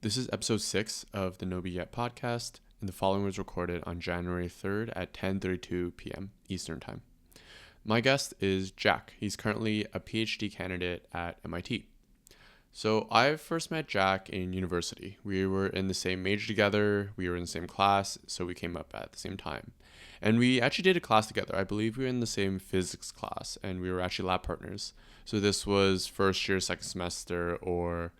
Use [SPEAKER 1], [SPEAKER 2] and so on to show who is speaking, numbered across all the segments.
[SPEAKER 1] This is episode 6 of the No Be Yet podcast, and the following was recorded on January 3rd at 10:32 p.m. Eastern Time. My guest is Jack. He's currently a PhD candidate at MIT. So I first met Jack in university. We were in the same major together, we were in the same class, so we came up at the same time. And we actually did a class together. I believe we were in the same physics class, and we were actually lab partners. So this was first year, second semester, or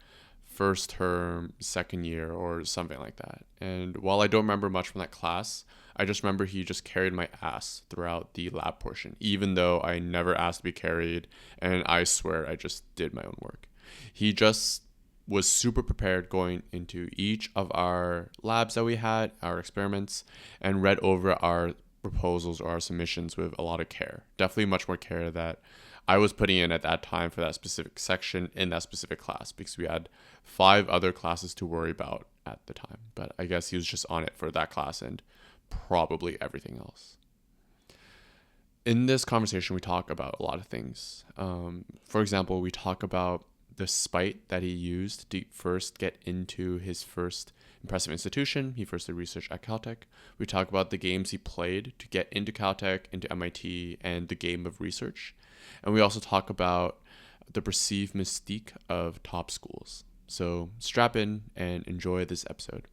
[SPEAKER 1] first term, second year, or something like that. And while I don't remember much from that class, I just remember he just carried my ass throughout the lab portion, even though I never asked to be carried, and I swear I just did my own work. He just was super prepared going into each of our labs that we had, our experiments, and read over our proposals or our submissions with a lot of care. Definitely much more care that I was putting in at that time for that specific section in that specific class, because we had 5 other classes to worry about at the time. But I guess he was just on it for that class and probably everything else. In this conversation, we talk about a lot of things. For example, we talk about the spite that he used to first get into his first impressive institution. He first did research at CalTech. We talk about the games he played to get into CalTech, into MIT, and the game of research. And we also talk about the perceived mystique of top schools. So strap in and enjoy this episode.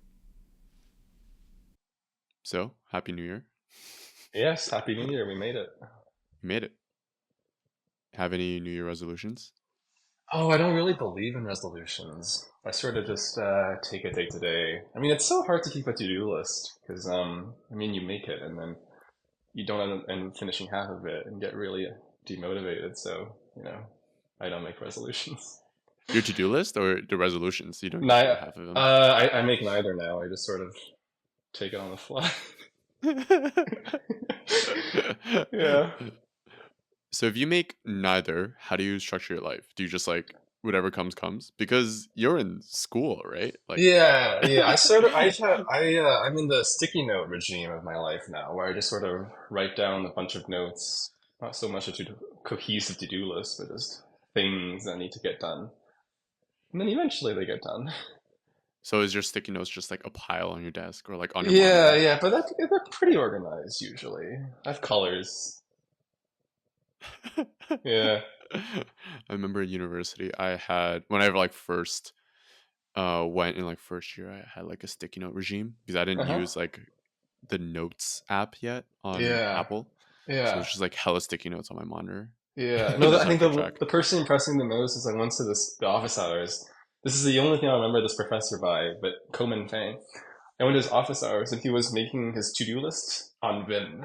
[SPEAKER 1] So, Happy New Year.
[SPEAKER 2] Yes, Happy New Year. We made it.
[SPEAKER 1] You made it. Have any New Year resolutions?
[SPEAKER 2] Oh, I don't really believe in resolutions. I sort of just take it day to day. I mean, it's so hard to keep a to-do list because, you make it and then you don't end up finishing half of it and get really demotivated. So, I don't make resolutions.
[SPEAKER 1] Your to-do list or the resolutions? You don't
[SPEAKER 2] No,
[SPEAKER 1] get half of them.
[SPEAKER 2] I make neither now. I just sort of take it on the fly. Yeah.
[SPEAKER 1] So if you make neither, how do you structure your life? Do you just like whatever comes? Because you're in school, right? Like
[SPEAKER 2] Yeah. I'm in the sticky note regime of my life now, where I just sort of write down a bunch of notes, not so much a cohesive to-do list, but just things that need to get done. And then eventually they get done.
[SPEAKER 1] So is your sticky notes just like a pile on your desk or like on your
[SPEAKER 2] Yeah,
[SPEAKER 1] monitor?
[SPEAKER 2] yeah, but they're pretty organized usually. I have colors. Yeah.
[SPEAKER 1] I remember in university I had when I like first went in like first year, I had like a sticky note regime because I didn't
[SPEAKER 2] Uh-huh.
[SPEAKER 1] use like the notes app yet on
[SPEAKER 2] Yeah.
[SPEAKER 1] Apple. So
[SPEAKER 2] Yeah.
[SPEAKER 1] it's just like hella sticky notes on my monitor.
[SPEAKER 2] Yeah. No,
[SPEAKER 1] Just
[SPEAKER 2] I
[SPEAKER 1] have to
[SPEAKER 2] think
[SPEAKER 1] keep
[SPEAKER 2] the
[SPEAKER 1] track.
[SPEAKER 2] the person impressing the most is I went to the office hours. This is the only thing I remember this professor by, but Komen Fang. I went to his office hours and he was making his to-do list on Vim.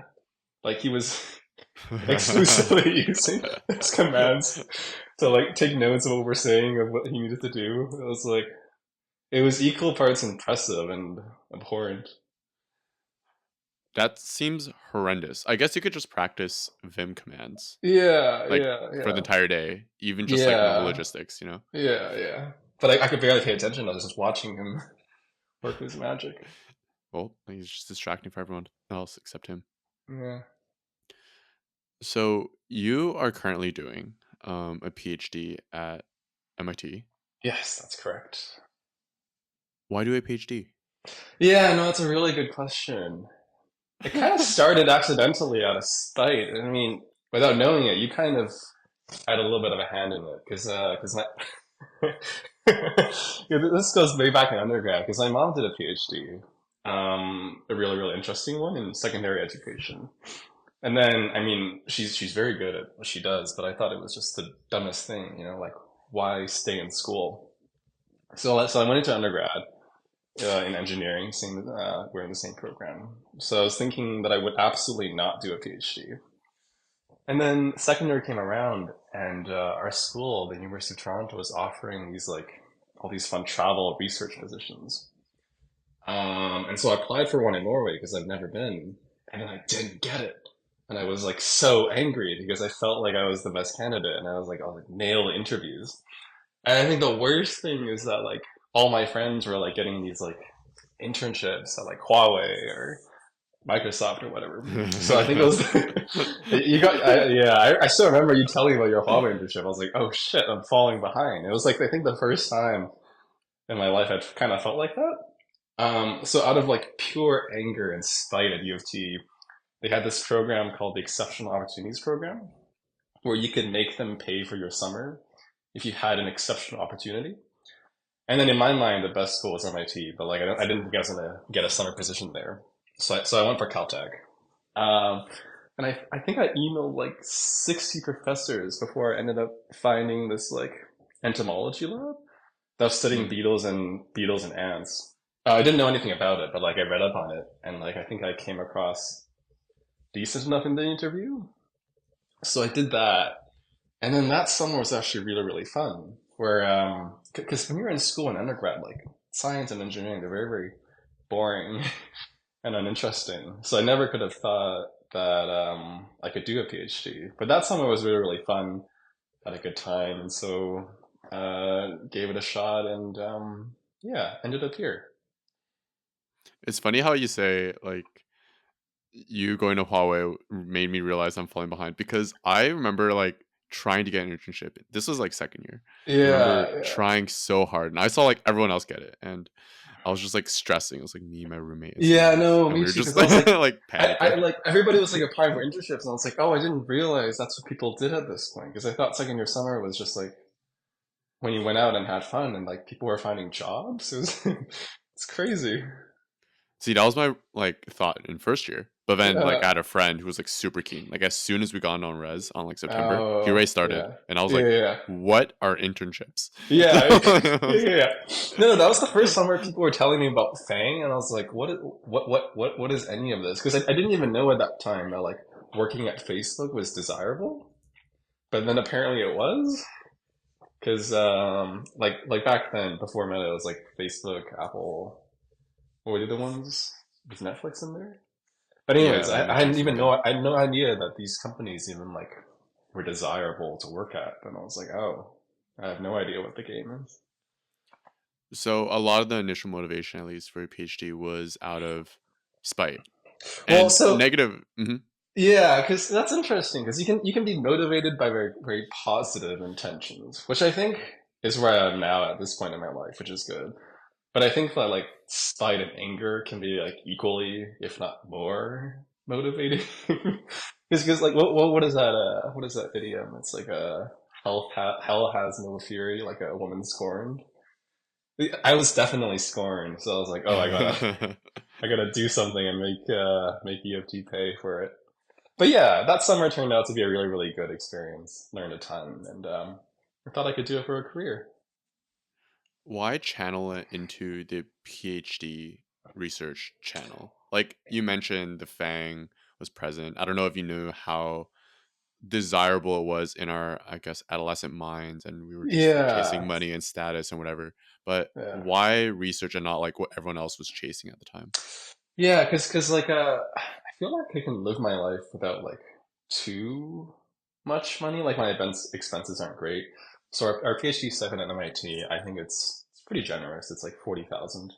[SPEAKER 2] Like he was exclusively using his commands to like take notes of what we're saying of what he needed to do. It was equal parts impressive and abhorrent.
[SPEAKER 1] That seems horrendous. I guess you could just practice Vim commands
[SPEAKER 2] Yeah,
[SPEAKER 1] like
[SPEAKER 2] yeah,
[SPEAKER 1] for the
[SPEAKER 2] yeah.
[SPEAKER 1] entire day, even just like normal
[SPEAKER 2] Yeah,
[SPEAKER 1] logistics.
[SPEAKER 2] yeah. But I could barely pay attention. I was just watching him work his magic.
[SPEAKER 1] Well, he's just distracting for everyone else except him.
[SPEAKER 2] Yeah.
[SPEAKER 1] So you are currently doing a PhD at MIT.
[SPEAKER 2] Yes, that's correct.
[SPEAKER 1] Why do a PhD?
[SPEAKER 2] Yeah, no, it's a really good question. It kind of started accidentally out of spite. I mean, without knowing it, you kind of had a little bit of a hand in it because my yeah, this goes way back in undergrad because my mom did a PhD, a really really interesting one in secondary education. And then I mean she's very good at what she does, but I thought it was just the dumbest thing, like why stay in school? So I went into undergrad in engineering, seeing we're in the same program. So I was thinking that I would absolutely not do a PhD. And then second year came around, and our school, the University of Toronto, was offering these all these fun travel research positions. And so I applied for one in Norway because I've never been, and then I didn't get it. And I was like so angry because I felt like I was the best candidate, and I was like nail the interviews. And I think the worst thing is that like all my friends were like getting these like internships at like Huawei or Microsoft or whatever. So I think it was I still remember you telling me about your Huawei internship. I was like, oh shit, I'm falling behind. It was like I think the first time in my life I'd kind of felt like that. So out of like pure anger and spite at U of T, they had this program called the Exceptional Opportunities Program, where you could make them pay for your summer if you had an exceptional opportunity. And then in my mind, the best school was MIT, but like I didn't think I was gonna get a summer position there, so I went for CalTech. Um, and I think I emailed like 60 professors before I ended up finding this like entomology lab that was studying
[SPEAKER 1] Mm.
[SPEAKER 2] beetles and ants. I didn't know anything about it, but like I read up on it, and like I think I came across decent enough in the interview. So I did that, and then that summer was actually really really fun. Where because when you're in school in undergrad, like science and engineering, they're very very boring and uninteresting. So I never could have thought that I could do a PhD. But that summer was really really fun. Had a good time, and so gave it a shot, and yeah, ended up here.
[SPEAKER 1] It's funny how you say like you going to Huawei made me realize I'm falling behind because I remember like trying to get an internship. This was like second year. I remember
[SPEAKER 2] Yeah, yeah.
[SPEAKER 1] trying so hard and I saw like everyone else get it and I was just like stressing. It was like me and my roommate and someone
[SPEAKER 2] Yeah,
[SPEAKER 1] else
[SPEAKER 2] no,
[SPEAKER 1] and we
[SPEAKER 2] me
[SPEAKER 1] were
[SPEAKER 2] too.
[SPEAKER 1] just
[SPEAKER 2] Because I was like,
[SPEAKER 1] like
[SPEAKER 2] I
[SPEAKER 1] panicking.
[SPEAKER 2] like everybody was like applying for internships, and I was like, oh, I didn't realize that's what people did at this point. Because I thought second year summer was just like when you went out and had fun, and like people were finding jobs. It was, it's crazy.
[SPEAKER 1] See, that was my like thought in first year. But then like
[SPEAKER 2] Yeah.
[SPEAKER 1] I had a friend who was like super keen. Like as soon as we got on res on like September, he already
[SPEAKER 2] Oh,
[SPEAKER 1] started
[SPEAKER 2] yeah.
[SPEAKER 1] and I was
[SPEAKER 2] Yeah,
[SPEAKER 1] like,
[SPEAKER 2] yeah,
[SPEAKER 1] what are internships? So
[SPEAKER 2] yeah.
[SPEAKER 1] I
[SPEAKER 2] Yeah,
[SPEAKER 1] was
[SPEAKER 2] yeah, yeah. No, no, that was the first summer people were telling me about Fang, and I was like, what is any of this? Because I didn't even know at that time that like working at Facebook was desirable, but then apparently it was. Because like back then, before Meta, it was like Facebook, Apple. What were the other ones? Was Netflix in there? But anyways,
[SPEAKER 1] yeah, you
[SPEAKER 2] I
[SPEAKER 1] mentioned
[SPEAKER 2] hadn't
[SPEAKER 1] some
[SPEAKER 2] even
[SPEAKER 1] good.
[SPEAKER 2] know I had no idea that these companies even like were desirable to work at. And I was like, oh, I have no idea what the game is.
[SPEAKER 1] So a lot of the initial motivation, at least for a PhD, was out of spite
[SPEAKER 2] Well,
[SPEAKER 1] and
[SPEAKER 2] so
[SPEAKER 1] negative. Mhm.
[SPEAKER 2] yeah, because that's interesting. Because you can be motivated by very very positive intentions, which I think is where I am now at this point in my life, which is good. But I think that like spite and anger can be like equally, if not more, motivating. Because like what is that what is that idiom? It's like a hell has no fury, like a woman scorned. I was definitely scorned, so I was like, oh, I gotta do something and make EFT pay for it. But yeah, that summer turned out to be a really really good experience. Learned a ton, and I thought I could do it for a career.
[SPEAKER 1] Why channel it into the PhD research channel? Like you mentioned, the Fang was present. I don't know if you knew how desirable it was in our, I guess, adolescent minds, and we were just like chasing
[SPEAKER 2] Yeah,
[SPEAKER 1] money and status and whatever. But
[SPEAKER 2] yeah.
[SPEAKER 1] why research and not like what everyone else was chasing at the time?
[SPEAKER 2] Yeah, because like I feel like I can live my life without like too much money. Like my events expenses aren't great. So our PhD stipend at MIT, I think it's pretty generous. It's like 40,000,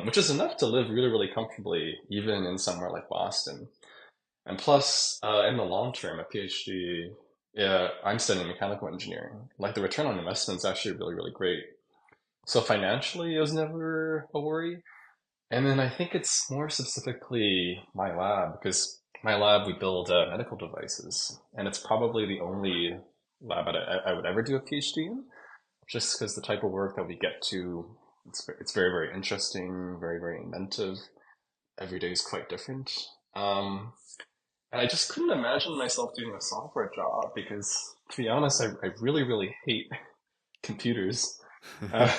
[SPEAKER 2] which is enough to live really really comfortably, even in somewhere like Boston. And plus, in the long term, a PhD, yeah, I'm studying mechanical engineering. Like the return on investment is actually really really great. So financially, it was never a worry. And then I think it's more specifically my lab because my lab we build medical devices, and it's probably the only lab that I would ever do a PhD in, just because the type of work that we get to, it's very very interesting, very very inventive. Every day is quite different, and I just couldn't imagine myself doing a software job because, to be honest, I really really hate computers. Uh,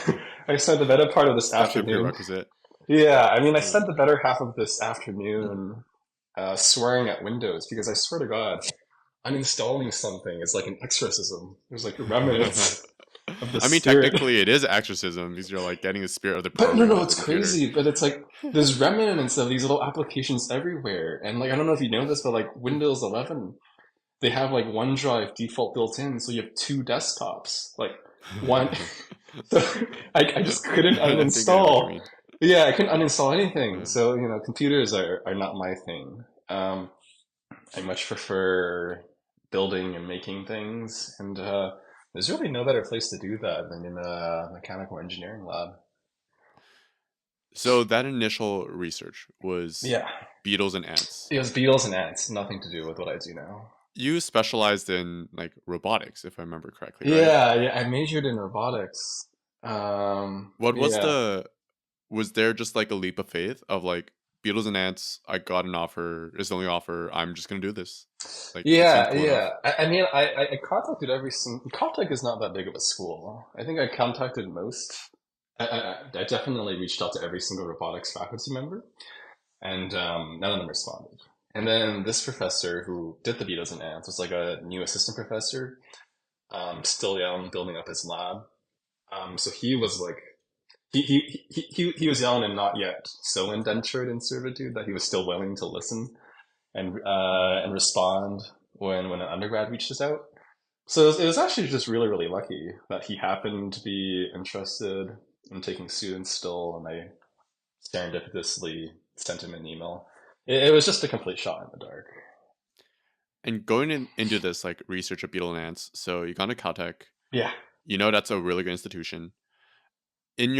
[SPEAKER 2] I spent the better part of
[SPEAKER 1] It's
[SPEAKER 2] this
[SPEAKER 1] definitely a
[SPEAKER 2] afternoon
[SPEAKER 1] prerequisite.
[SPEAKER 2] yeah, I mean, I
[SPEAKER 1] Yeah.
[SPEAKER 2] spent the better half of this afternoon swearing at Windows because I swear to God, uninstalling something is like an exorcism. There's like remnants of the
[SPEAKER 1] I mean,
[SPEAKER 2] spirit.
[SPEAKER 1] technically, it is exorcism because you're like getting the spirit of the
[SPEAKER 2] But no,
[SPEAKER 1] program
[SPEAKER 2] no,
[SPEAKER 1] out of the
[SPEAKER 2] it's
[SPEAKER 1] computer.
[SPEAKER 2] crazy. But it's like there's remnants of these little applications everywhere. And like, I don't know if you know this, but like Windows 11, they have like OneDrive default built in. So you have two desktops. Like one, so I just couldn't
[SPEAKER 1] I think I know what you
[SPEAKER 2] uninstall.
[SPEAKER 1] mean.
[SPEAKER 2] Yeah, I couldn't uninstall anything.
[SPEAKER 1] Yeah.
[SPEAKER 2] So, computers are not my thing. I much prefer building and making things. And there's really no better place to do that than in a mechanical engineering lab.
[SPEAKER 1] So that initial research was
[SPEAKER 2] Yeah,
[SPEAKER 1] beetles and ants.
[SPEAKER 2] it was beetles and ants, nothing to do with what I do now.
[SPEAKER 1] You specialized in like robotics, if I remember correctly, right?
[SPEAKER 2] Yeah, yeah, I majored in robotics.
[SPEAKER 1] What was
[SPEAKER 2] Yeah.
[SPEAKER 1] was there just like a leap of faith of like beetles and ants? I got an offer. It's the only offer. I'm just gonna do this. Like it seemed
[SPEAKER 2] Yeah,
[SPEAKER 1] cool
[SPEAKER 2] yeah.
[SPEAKER 1] enough.
[SPEAKER 2] I mean, I contacted every single. CalTech is not that big of a school. I think I contacted most. I definitely reached out to every single robotics faculty member, and none of them responded. And then this professor who did the beetles and ants was like a new assistant professor, still young, building up his lab. So he was like, he was young and not yet so indentured in servitude that he was still willing to listen and respond when an undergrad reaches out. So it was actually just really, really lucky that he happened to be interested in taking students still, and I serendipitously sent him an email. It was just a complete shot in the dark.
[SPEAKER 1] And going into this like research of beetle and ants, so you got into Caltech.
[SPEAKER 2] Yeah.
[SPEAKER 1] You know that's a really good institution. In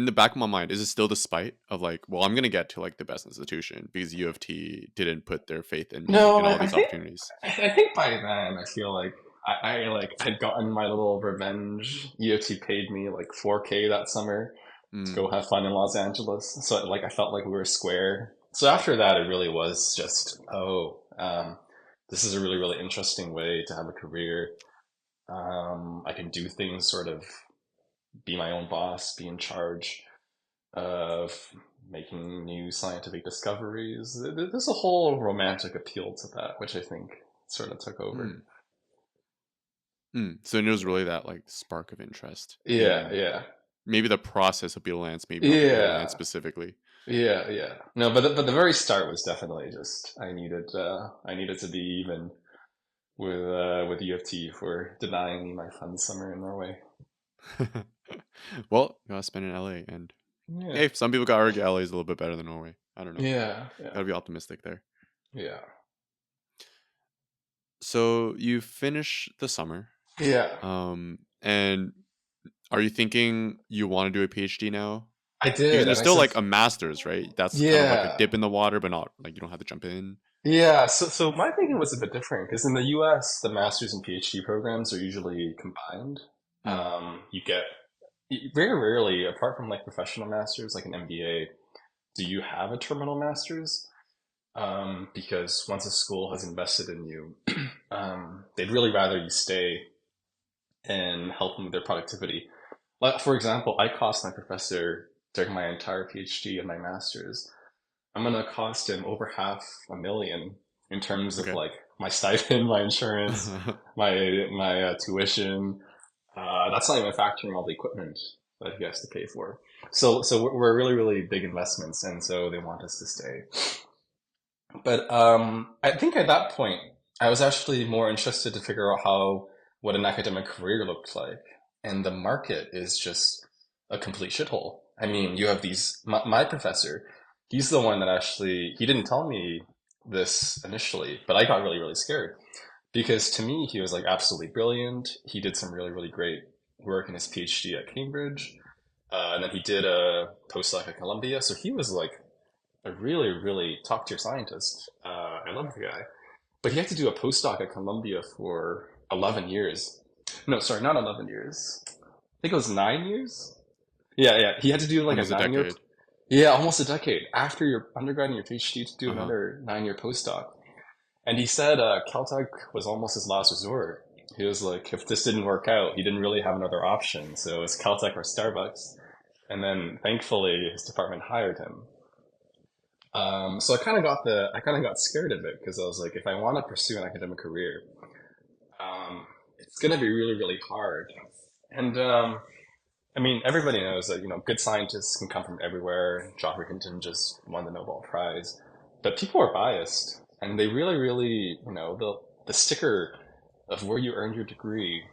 [SPEAKER 1] the back of my mind, is it still the spite of like, well, I'm gonna get to like the best institution because U of T didn't put their faith in me
[SPEAKER 2] No,
[SPEAKER 1] and all
[SPEAKER 2] I
[SPEAKER 1] these
[SPEAKER 2] think
[SPEAKER 1] opportunities.
[SPEAKER 2] I think by then I feel like I like had gotten my little revenge. UOT paid me like 4K that summer to
[SPEAKER 1] Mm,
[SPEAKER 2] go have fun in Los Angeles. So like I felt like we were square. So after that, it really was just this is a really really interesting way to have a career. I can do things sort of be my own boss, be in charge of making new scientific discoveries. There's a whole romantic appeal to that, which I think sort of took over.
[SPEAKER 1] mm, So it was really that like spark of interest
[SPEAKER 2] Yeah,
[SPEAKER 1] in
[SPEAKER 2] yeah,
[SPEAKER 1] maybe the process of beetle ants, maybe not the beetle ants
[SPEAKER 2] yeah,
[SPEAKER 1] specifically.
[SPEAKER 2] yeah, yeah. No, but the very start was definitely just I needed to be even with U of T for denying me my fun summer in Norway.
[SPEAKER 1] Well, you gotta spend in LA, and
[SPEAKER 2] Yeah,
[SPEAKER 1] hey, some people got argue LA is a little bit better than Norway. I don't know.
[SPEAKER 2] yeah, yeah,
[SPEAKER 1] Gotta be optimistic there.
[SPEAKER 2] yeah,
[SPEAKER 1] So you finish the summer,
[SPEAKER 2] yeah.
[SPEAKER 1] and are you thinking you want to do a PhD now?
[SPEAKER 2] I
[SPEAKER 1] Because
[SPEAKER 2] did,
[SPEAKER 1] there's
[SPEAKER 2] and I
[SPEAKER 1] still
[SPEAKER 2] said,
[SPEAKER 1] like a master's, right? That's kind of like a
[SPEAKER 2] yeah.
[SPEAKER 1] dip in the water, but not like you don't have to jump in.
[SPEAKER 2] Yeah, so my thinking was a bit different because in the US, the master's and PhD programs are usually combined.
[SPEAKER 1] Mm,
[SPEAKER 2] You get very rarely, apart from like professional masters, like an MBA, do you have a terminal master's? Because once a school has invested in you, they'd really rather you stay and help them with their productivity. Like, for example, I cost my professor during my entire PhD and my master's I'm gonna cost him over $500,000 in terms of
[SPEAKER 1] okay.
[SPEAKER 2] like my stipend, my insurance, my tuition. That's not even factoring all the equipment that he has to pay for. So we're really really big investments, and so they want us to stay. But I think at that point, I was actually more interested to figure out how what an academic career looked like, and the market is just a complete shithole. I mean, you have my professor. He's the one that actually he didn't tell me this initially, but I got really really scared because to me he was like absolutely brilliant. He did some really really great work in his PhD at Cambridge, and then he did a postdoc at Columbia. So he was like a really, really top tier scientist. I love the guy. But he had to do a postdoc at Columbia for 11 years. No, sorry, not 11 years. I think it was 9 years. Yeah, yeah. He had to do like a
[SPEAKER 1] Almost a
[SPEAKER 2] 9 year,
[SPEAKER 1] decade.
[SPEAKER 2] yeah, almost a decade after your undergrad and your PhD to do
[SPEAKER 1] Uh huh.
[SPEAKER 2] another 9 year postdoc. And he said Caltech was almost his last resort. He was like, if this didn't work out, he didn't really have another option. So it's Caltech or Starbucks. And then thankfully his department hired him. So I kind of got scared of it because I was like, if I want to pursue an academic career, it's going to be really, really hard. And I mean, everybody knows that good scientists can come from everywhere. John Hinton just won the Nobel Prize, but people are biased, and they really, really, the sticker of where you earned your degree,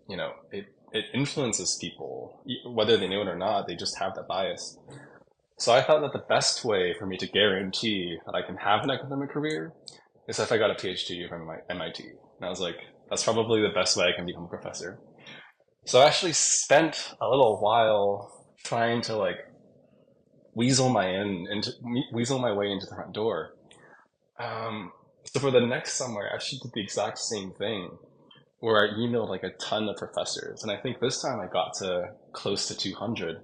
[SPEAKER 2] it influences people whether they know it or not. They just have that bias. So I thought that the best way for me to guarantee that I can have an academic career is if I got a PhD from MIT. And I was like, that's probably the best way I can become a professor. So I actually spent a little while trying to like weasel my way into the front door. Um, so for the next summer, I actually did the exact same thing where I emailed like a ton of professors, and I think this time I got to close to 200.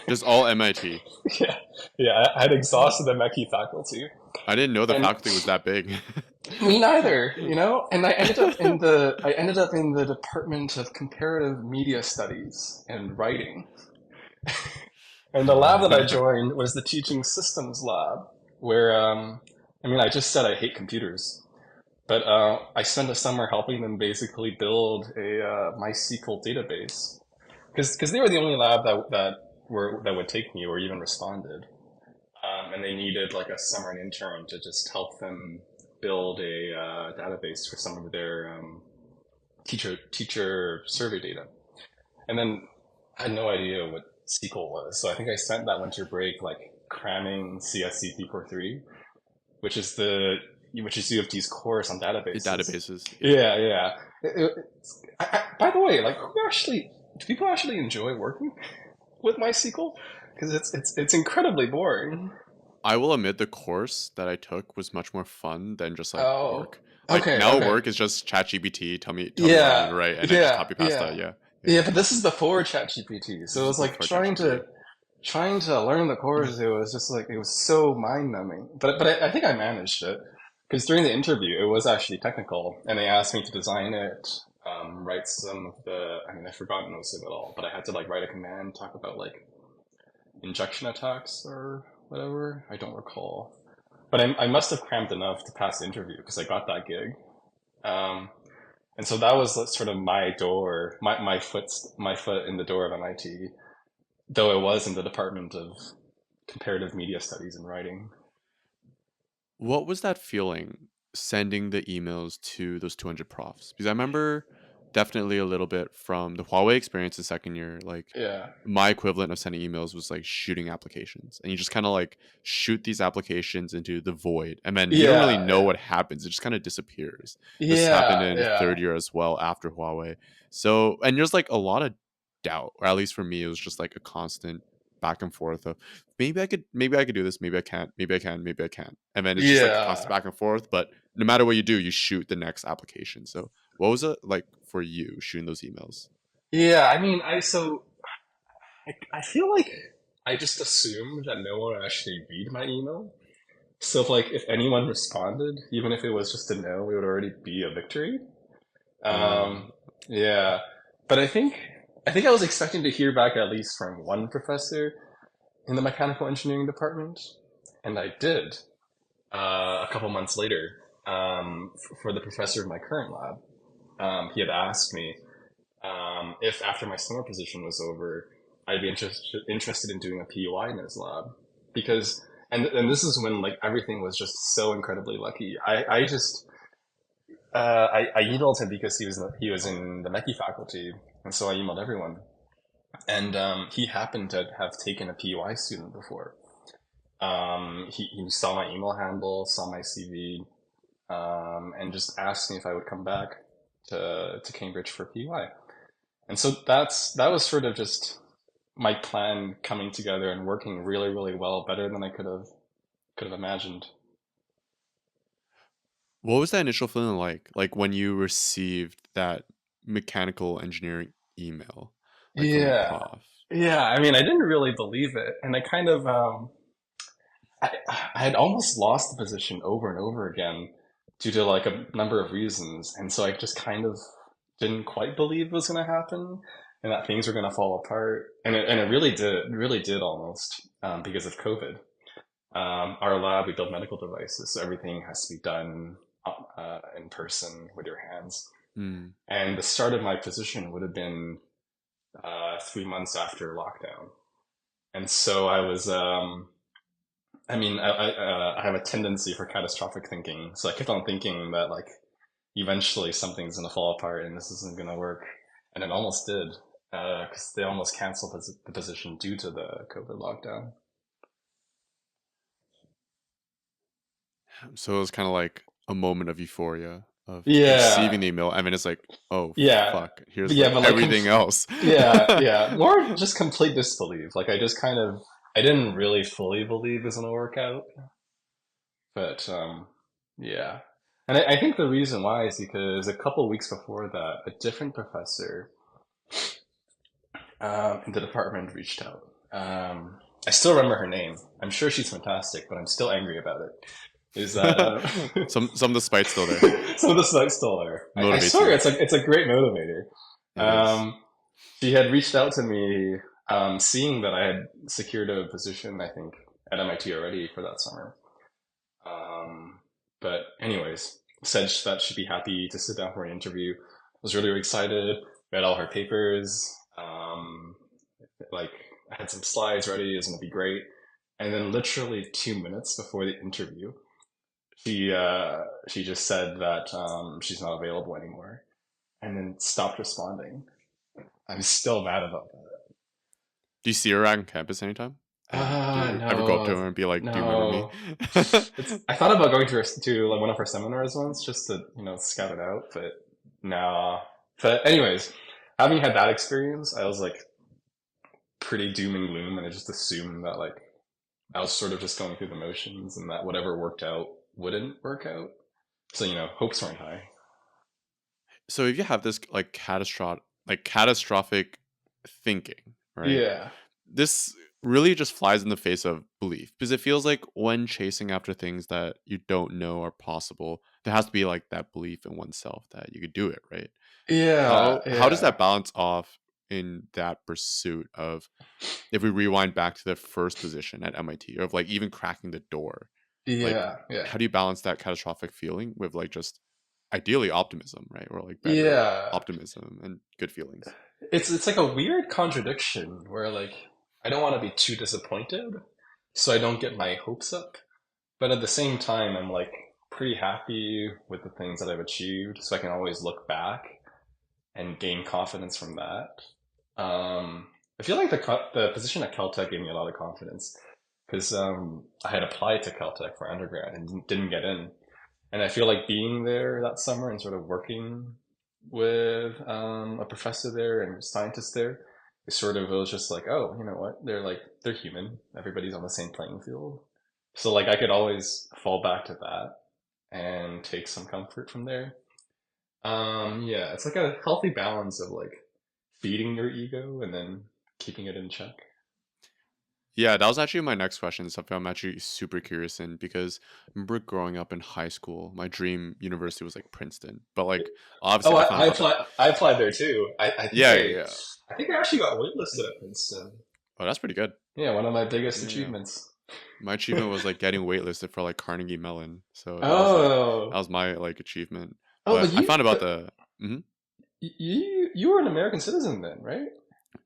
[SPEAKER 1] Just all MIT.
[SPEAKER 2] Yeah, yeah, I had exhausted the Mechie faculty,
[SPEAKER 1] I didn't know the
[SPEAKER 2] and
[SPEAKER 1] faculty was that big.
[SPEAKER 2] me neither, you know. And I ended up in the Department of Comparative Media Studies and Writing, and the lab that I joined was the Teaching Systems lab, where I mean, I just said I hate computers, but I spent a summer helping them basically build a MySQL database because they were the only lab that would take me or even responded. And they needed like a summer intern to just help them build a database for some of their teacher survey data. And then I had no idea what SQL was, so I think I spent that winter break like cramming CSC 343, which is U of T's course on
[SPEAKER 1] The
[SPEAKER 2] databases.
[SPEAKER 1] databases.
[SPEAKER 2] Yeah, yeah. By the way, like, do people actually enjoy working with MySQL? Because it's incredibly boring.
[SPEAKER 1] I will admit the course that I took was much more fun than just like
[SPEAKER 2] Oh,
[SPEAKER 1] work. Like
[SPEAKER 2] okay,
[SPEAKER 1] now
[SPEAKER 2] okay.
[SPEAKER 1] work is just ChatGPT, tell me what I need
[SPEAKER 2] Yeah,
[SPEAKER 1] to write, and I just
[SPEAKER 2] yeah,
[SPEAKER 1] copy past that.
[SPEAKER 2] yeah,
[SPEAKER 1] Yeah, yeah.
[SPEAKER 2] yeah. But this is before ChatGPT, so
[SPEAKER 1] This
[SPEAKER 2] it
[SPEAKER 1] is
[SPEAKER 2] was like
[SPEAKER 1] before
[SPEAKER 2] trying
[SPEAKER 1] ChatGPT.
[SPEAKER 2] to trying to learn the course. It was just like it was so mind numbing. But I think I managed it because during the interview it was actually technical, and they asked me to design it, write some of the. I mean, I've forgotten most of it all, but I had to like write a command, talk about like injection attacks or whatever. I don't recall. But I must have crammed enough to pass the interview because I got that gig. Um, and so that was sort of my door, my foot in the door of MIT, though it was in the Department of Comparative Media Studies and Writing.
[SPEAKER 1] What was that feeling sending the emails to those 200 profs? Because I remember definitely a little bit from the Huawei experience in second year. Like
[SPEAKER 2] Yeah,
[SPEAKER 1] my equivalent of sending emails was like shooting applications, and you just kind of like shoot these applications into the void, and then you don't really
[SPEAKER 2] yeah,
[SPEAKER 1] know
[SPEAKER 2] yeah,
[SPEAKER 1] what happens. It just kind of disappears. This happened
[SPEAKER 2] yeah,
[SPEAKER 1] in
[SPEAKER 2] yeah,
[SPEAKER 1] third year as well after Huawei. So, and there's like a lot of doubt, or at least for me, it was just like a constant back and forth of maybe I could do this, maybe I can't, maybe I can, maybe I can't. And then it's just like a constant
[SPEAKER 2] yeah,
[SPEAKER 1] back and forth, but no matter what you do, you shoot the next application. So what was it like for you shooting those emails?
[SPEAKER 2] yeah. I mean, I feel like I just assumed that no one would actually read my email. So if anyone responded, even if it was just a no, it would already be a victory.
[SPEAKER 1] Uh,
[SPEAKER 2] Um, yeah, but I think I was expecting to hear back at least from one professor in the mechanical engineering department, and I did a couple months later for the professor of my current lab. He had asked me if after my summer position was over, I'd be interested in doing a PUI in his lab because and this is when like everything was just so incredibly lucky. I emailed him because he was in the Mechie faculty, and so I emailed everyone. And he happened to have taken a PUI student before. He saw my email handle, saw my CV, and just asked me if I would come back to Cambridge for PUI. And so that was sort of just my plan coming together and working really, really well, better than I could have imagined.
[SPEAKER 1] what was that initial feeling like? Like when you received that mechanical engineering email, like from a
[SPEAKER 2] Yeah,
[SPEAKER 1] prof?
[SPEAKER 2] yeah. I mean, I didn't really believe it, and I kind of I, I had almost lost the position over and over again due to like a number of reasons, and so I just kind of didn't quite believe it was going to happen and that things were going to fall apart, and it really did almost because of COVID. Our lab, we build medical devices, so everything has to be done in person with your hands.
[SPEAKER 1] Mm.
[SPEAKER 2] And the start of my position would have been 3 months after lockdown, and so I was. I mean, I have a tendency for catastrophic thinking, so I kept on thinking that like eventually something's gonna fall apart and this isn't gonna work, and it almost did because they almost canceled the position due to the COVID lockdown.
[SPEAKER 1] So it was kind of like a moment of euphoria of receiving
[SPEAKER 2] Yeah,
[SPEAKER 1] the email, and then it's like, oh
[SPEAKER 2] yeah,
[SPEAKER 1] fuck, here's
[SPEAKER 2] yeah,
[SPEAKER 1] like
[SPEAKER 2] but like,
[SPEAKER 1] everything else.
[SPEAKER 2] yeah, more just complete disbelief. Like, I didn't really fully believe it was gonna work out, but yeah. And I think the reason why is because a couple weeks before that, a different professor in the department reached out. I still remember her name. I'm sure she's fantastic, but I'm still angry about it. Is that
[SPEAKER 1] Some of the spite's still there.
[SPEAKER 2] some of the site's still there? I
[SPEAKER 1] Motivates
[SPEAKER 2] swear
[SPEAKER 1] you.
[SPEAKER 2] it's a great motivator.
[SPEAKER 1] It is.
[SPEAKER 2] She had reached out to me, seeing that I had secured a position, I think, at MIT already for that summer. Um, but anyways, said that she'd be happy to sit down for an interview. Was really, really excited. Read all her papers. Like I had some slides ready. It was gonna be great. And then literally 2 minutes before the interview, she just said that she's not available anymore, and then stopped responding. I'm still mad about that.
[SPEAKER 1] Do you see her on campus anytime? And do you ever go up to
[SPEAKER 2] No,
[SPEAKER 1] her and be like, "Do you remember me?"
[SPEAKER 2] no. I thought about going to like one of her seminars once just to scout it out, but nah. But anyways, having had that experience, I was like pretty doom and gloom, and I just assumed that like I was sort of just going through the motions, and that whatever worked out wouldn't work out. So hopes weren't high.
[SPEAKER 1] So if you have this catastrophic thinking, right?
[SPEAKER 2] Yeah,
[SPEAKER 1] This really just flies in the face of belief because it feels like when chasing after things that you don't know are possible, there has to be like that belief in oneself that you could do it, right?
[SPEAKER 2] yeah,
[SPEAKER 1] How does
[SPEAKER 2] yeah,
[SPEAKER 1] that balance off in that pursuit of, if we rewind back to the first position at MIT, or of like even cracking the door, like
[SPEAKER 2] yeah, yeah,
[SPEAKER 1] how do you balance that catastrophic feeling with like just ideally optimism, right? Or like better
[SPEAKER 2] yeah.
[SPEAKER 1] optimism and good feelings.
[SPEAKER 2] It's like a weird contradiction where like I don't want to be too disappointed, so I don't get my hopes up. But at the same time, I'm like pretty happy with the things that I've achieved, so I can always look back and gain confidence from that. I feel like the position at CalTech gave me a lot of confidence because I had applied to CalTech for undergrad and didn't get in, and I feel like being there that summer and sort of working with a professor there and scientists there, it was just like, oh, you know what? They're human. Everybody's on the same playing field. So like I could always fall back to that and take some comfort from there. Yeah, it's like a healthy balance of like feeding your ego and then keeping it in check.
[SPEAKER 1] Yeah, that was actually my next question. Something I'm actually super curious in because I remember growing up in high school, my dream university was like Princeton. But like
[SPEAKER 2] Oh,
[SPEAKER 1] obviously I found out that
[SPEAKER 2] I applied there too.
[SPEAKER 1] yeah, yeah, yeah.
[SPEAKER 2] I think I actually got waitlisted at Princeton.
[SPEAKER 1] Oh, that's pretty good.
[SPEAKER 2] Yeah, one of my biggest
[SPEAKER 1] Yeah, yeah.
[SPEAKER 2] achievements.
[SPEAKER 1] My achievement was like getting waitlisted for like Carnegie Mellon. So that
[SPEAKER 2] Oh,
[SPEAKER 1] was my like achievement.
[SPEAKER 2] oh,
[SPEAKER 1] But I found about the mhm.
[SPEAKER 2] you were an American citizen then, right?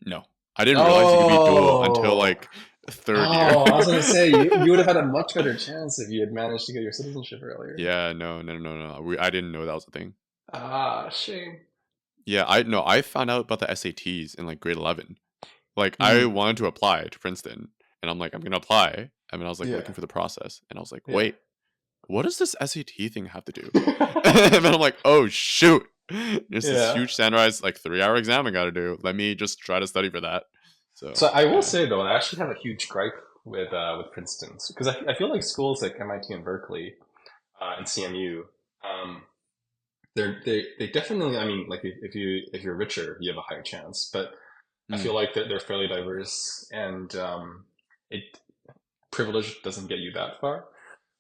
[SPEAKER 1] No. I didn't realize you could be dual until
[SPEAKER 2] Oh,
[SPEAKER 1] like third year.
[SPEAKER 2] oh, I was gonna say you would have had a much better chance if you had managed to get your citizenship earlier.
[SPEAKER 1] Yeah, no, no, no, no, no. I didn't know that was a thing.
[SPEAKER 2] Ah, shame.
[SPEAKER 1] Yeah, I found out about the SATs in like grade 11. Like I
[SPEAKER 2] Hmm.
[SPEAKER 1] wanted to apply to Princeton and I'm like I'm going to apply, and then I was like looking
[SPEAKER 2] Yeah,
[SPEAKER 1] for the process and I was like,
[SPEAKER 2] yeah.
[SPEAKER 1] "Wait, what does this SAT thing have to do?" And then I'm like, "Oh shoot. There's this
[SPEAKER 2] Yeah.
[SPEAKER 1] huge standardized like 3-hour exam I got to do. Let me just try to study for that."
[SPEAKER 2] So
[SPEAKER 1] So,
[SPEAKER 2] I will
[SPEAKER 1] yeah.
[SPEAKER 2] say though, I actually have a huge gripe with Princeton because I feel like schools like MIT and Berkeley and CMU, um, they definitely. I mean, like if you're richer, you have a higher chance. But I feel
[SPEAKER 1] Mm,
[SPEAKER 2] like they're fairly diverse, and it privilege doesn't get you that far.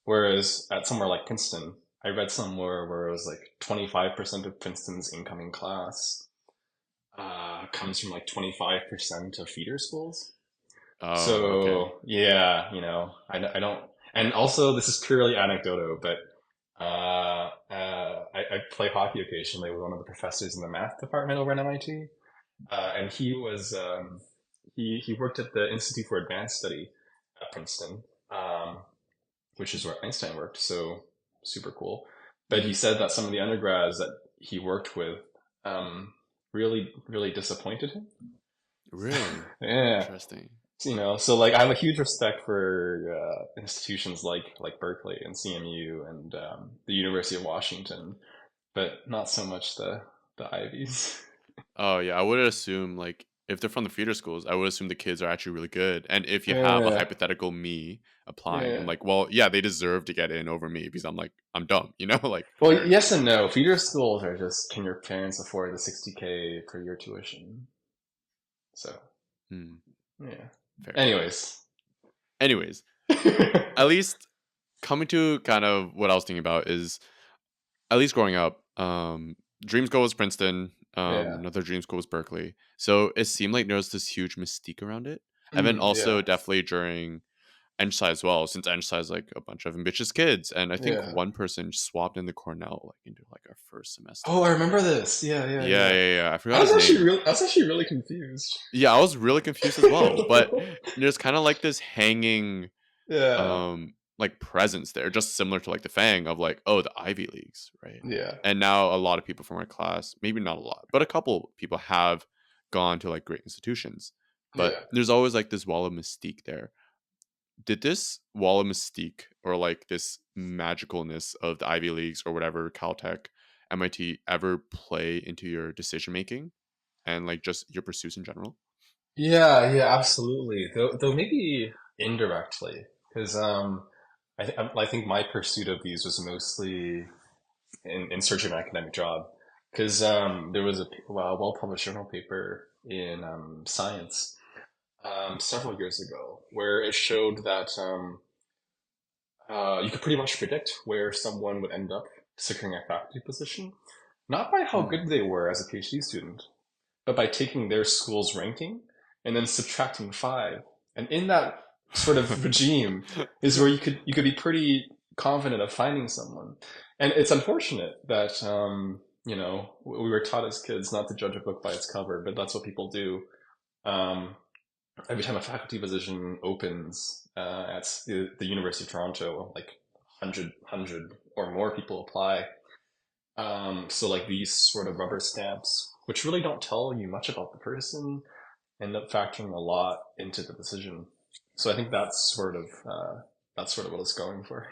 [SPEAKER 2] Whereas at somewhere like Princeton, I read somewhere where it was like 25% of Princeton's incoming class comes from like 25% of feeder schools.
[SPEAKER 1] oh, okay.
[SPEAKER 2] So yeah, I don't, and also this is purely anecdotal, but I play hockey occasionally with one of the professors in the math department over at MIT, and he worked at the Institute for Advanced Study at Princeton, which is where Einstein worked. So super cool. But he
[SPEAKER 1] Mhm.
[SPEAKER 2] said that some of the undergrads that he worked with really really disappointed him.
[SPEAKER 1] Really
[SPEAKER 2] Yeah,
[SPEAKER 1] interesting.
[SPEAKER 2] so like I have a huge respect for institutions like Berkeley and CMU and the University of Washington, but not so much the Ivies.
[SPEAKER 1] Oh yeah, I would assume like if they're from the feeder schools, I would assume the kids are actually really good. And if you have a
[SPEAKER 2] Yeah,
[SPEAKER 1] hypothetical me applying, I'm
[SPEAKER 2] yeah.
[SPEAKER 1] like, well, yeah, they deserve to get in over me because I'm like I'm dumb, like
[SPEAKER 2] Well,
[SPEAKER 1] fair enough.
[SPEAKER 2] yes and no. Feeder schools are just, can your parents afford the 60K per year tuition? So,
[SPEAKER 1] Hmm,
[SPEAKER 2] yeah.
[SPEAKER 1] fair.
[SPEAKER 2] Anyways.
[SPEAKER 1] Anyways, at least coming to kind of what I was thinking about is at least growing up, dream school was Princeton.
[SPEAKER 2] Yeah.
[SPEAKER 1] Another dream school was Berkeley. So it seemed like there was this huge mystique around it. And then
[SPEAKER 2] Yeah.
[SPEAKER 1] also definitely during Enchi as well, since Enchi is like a bunch of ambitious kids. And I think
[SPEAKER 2] Yeah.
[SPEAKER 1] one person swapped into Cornell like into like our first semester.
[SPEAKER 2] Oh, I remember this. Yeah, yeah,
[SPEAKER 1] Yeah,
[SPEAKER 2] yeah.
[SPEAKER 1] yeah, yeah. I forgot his name.
[SPEAKER 2] I was actually really confused.
[SPEAKER 1] Yeah, I was really confused as well. But there's kind of like this hanging
[SPEAKER 2] Yeah.
[SPEAKER 1] like presence there, just similar to like the Fang of like, oh, the Ivy Leagues, right?
[SPEAKER 2] Yeah.
[SPEAKER 1] And now a lot of people from our class, maybe not a lot, but a couple people have gone to like great institutions. But
[SPEAKER 2] Yeah.
[SPEAKER 1] there's always like this wall of mystique there. Did this wall of mystique or like this magicalness of the Ivy Leagues or whatever, CalTech, MIT ever play into your decision making and like just your pursuits in general?
[SPEAKER 2] Yeah, yeah, absolutely. Though maybe indirectly, because I think my pursuit of these was mostly in search of an academic job, because there was a well-published journal paper in Science several years ago where it showed that you could pretty much predict where someone would end up securing a faculty position, not by how
[SPEAKER 1] Hmm.
[SPEAKER 2] good they were as a PhD student, but by taking their school's ranking and then subtracting five. And in that sort of regime is where you could be pretty confident of finding someone. And it's unfortunate that we were taught as kids not to judge a book by its cover, but that's what people do. Um, every time a faculty position opens at the University of Toronto, like 100 or more people apply. So like these sort of rubber stamps, which really don't tell you much about the person, end up factoring a lot into the decision. So I think that's sort of what it's going for.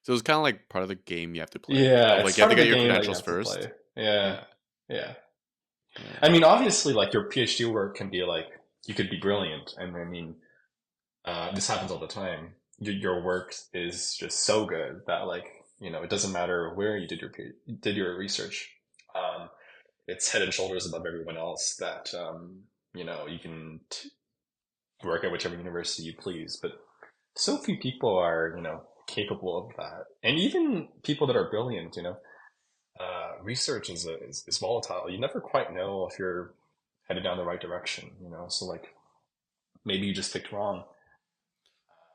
[SPEAKER 1] So it's kind of like part of the game you have to play
[SPEAKER 2] Yeah,
[SPEAKER 1] of
[SPEAKER 2] it's
[SPEAKER 1] like you have
[SPEAKER 2] part
[SPEAKER 1] to
[SPEAKER 2] of the
[SPEAKER 1] get your
[SPEAKER 2] game that you
[SPEAKER 1] credentials
[SPEAKER 2] have to
[SPEAKER 1] first.
[SPEAKER 2] play. Yeah,
[SPEAKER 1] Yeah.
[SPEAKER 2] yeah.
[SPEAKER 1] Yeah.
[SPEAKER 2] I mean, obviously, like your PhD work can be like you could be brilliant, and I mean, this happens all the time. Your work is just so good that like it doesn't matter where you did your research. Um, it's head and shoulders above everyone else that you can work at whichever university you please. But so few people are capable of that, and even people that are brilliant, research is volatile. You never quite know if you're headed down the right direction. So like maybe you just picked wrong.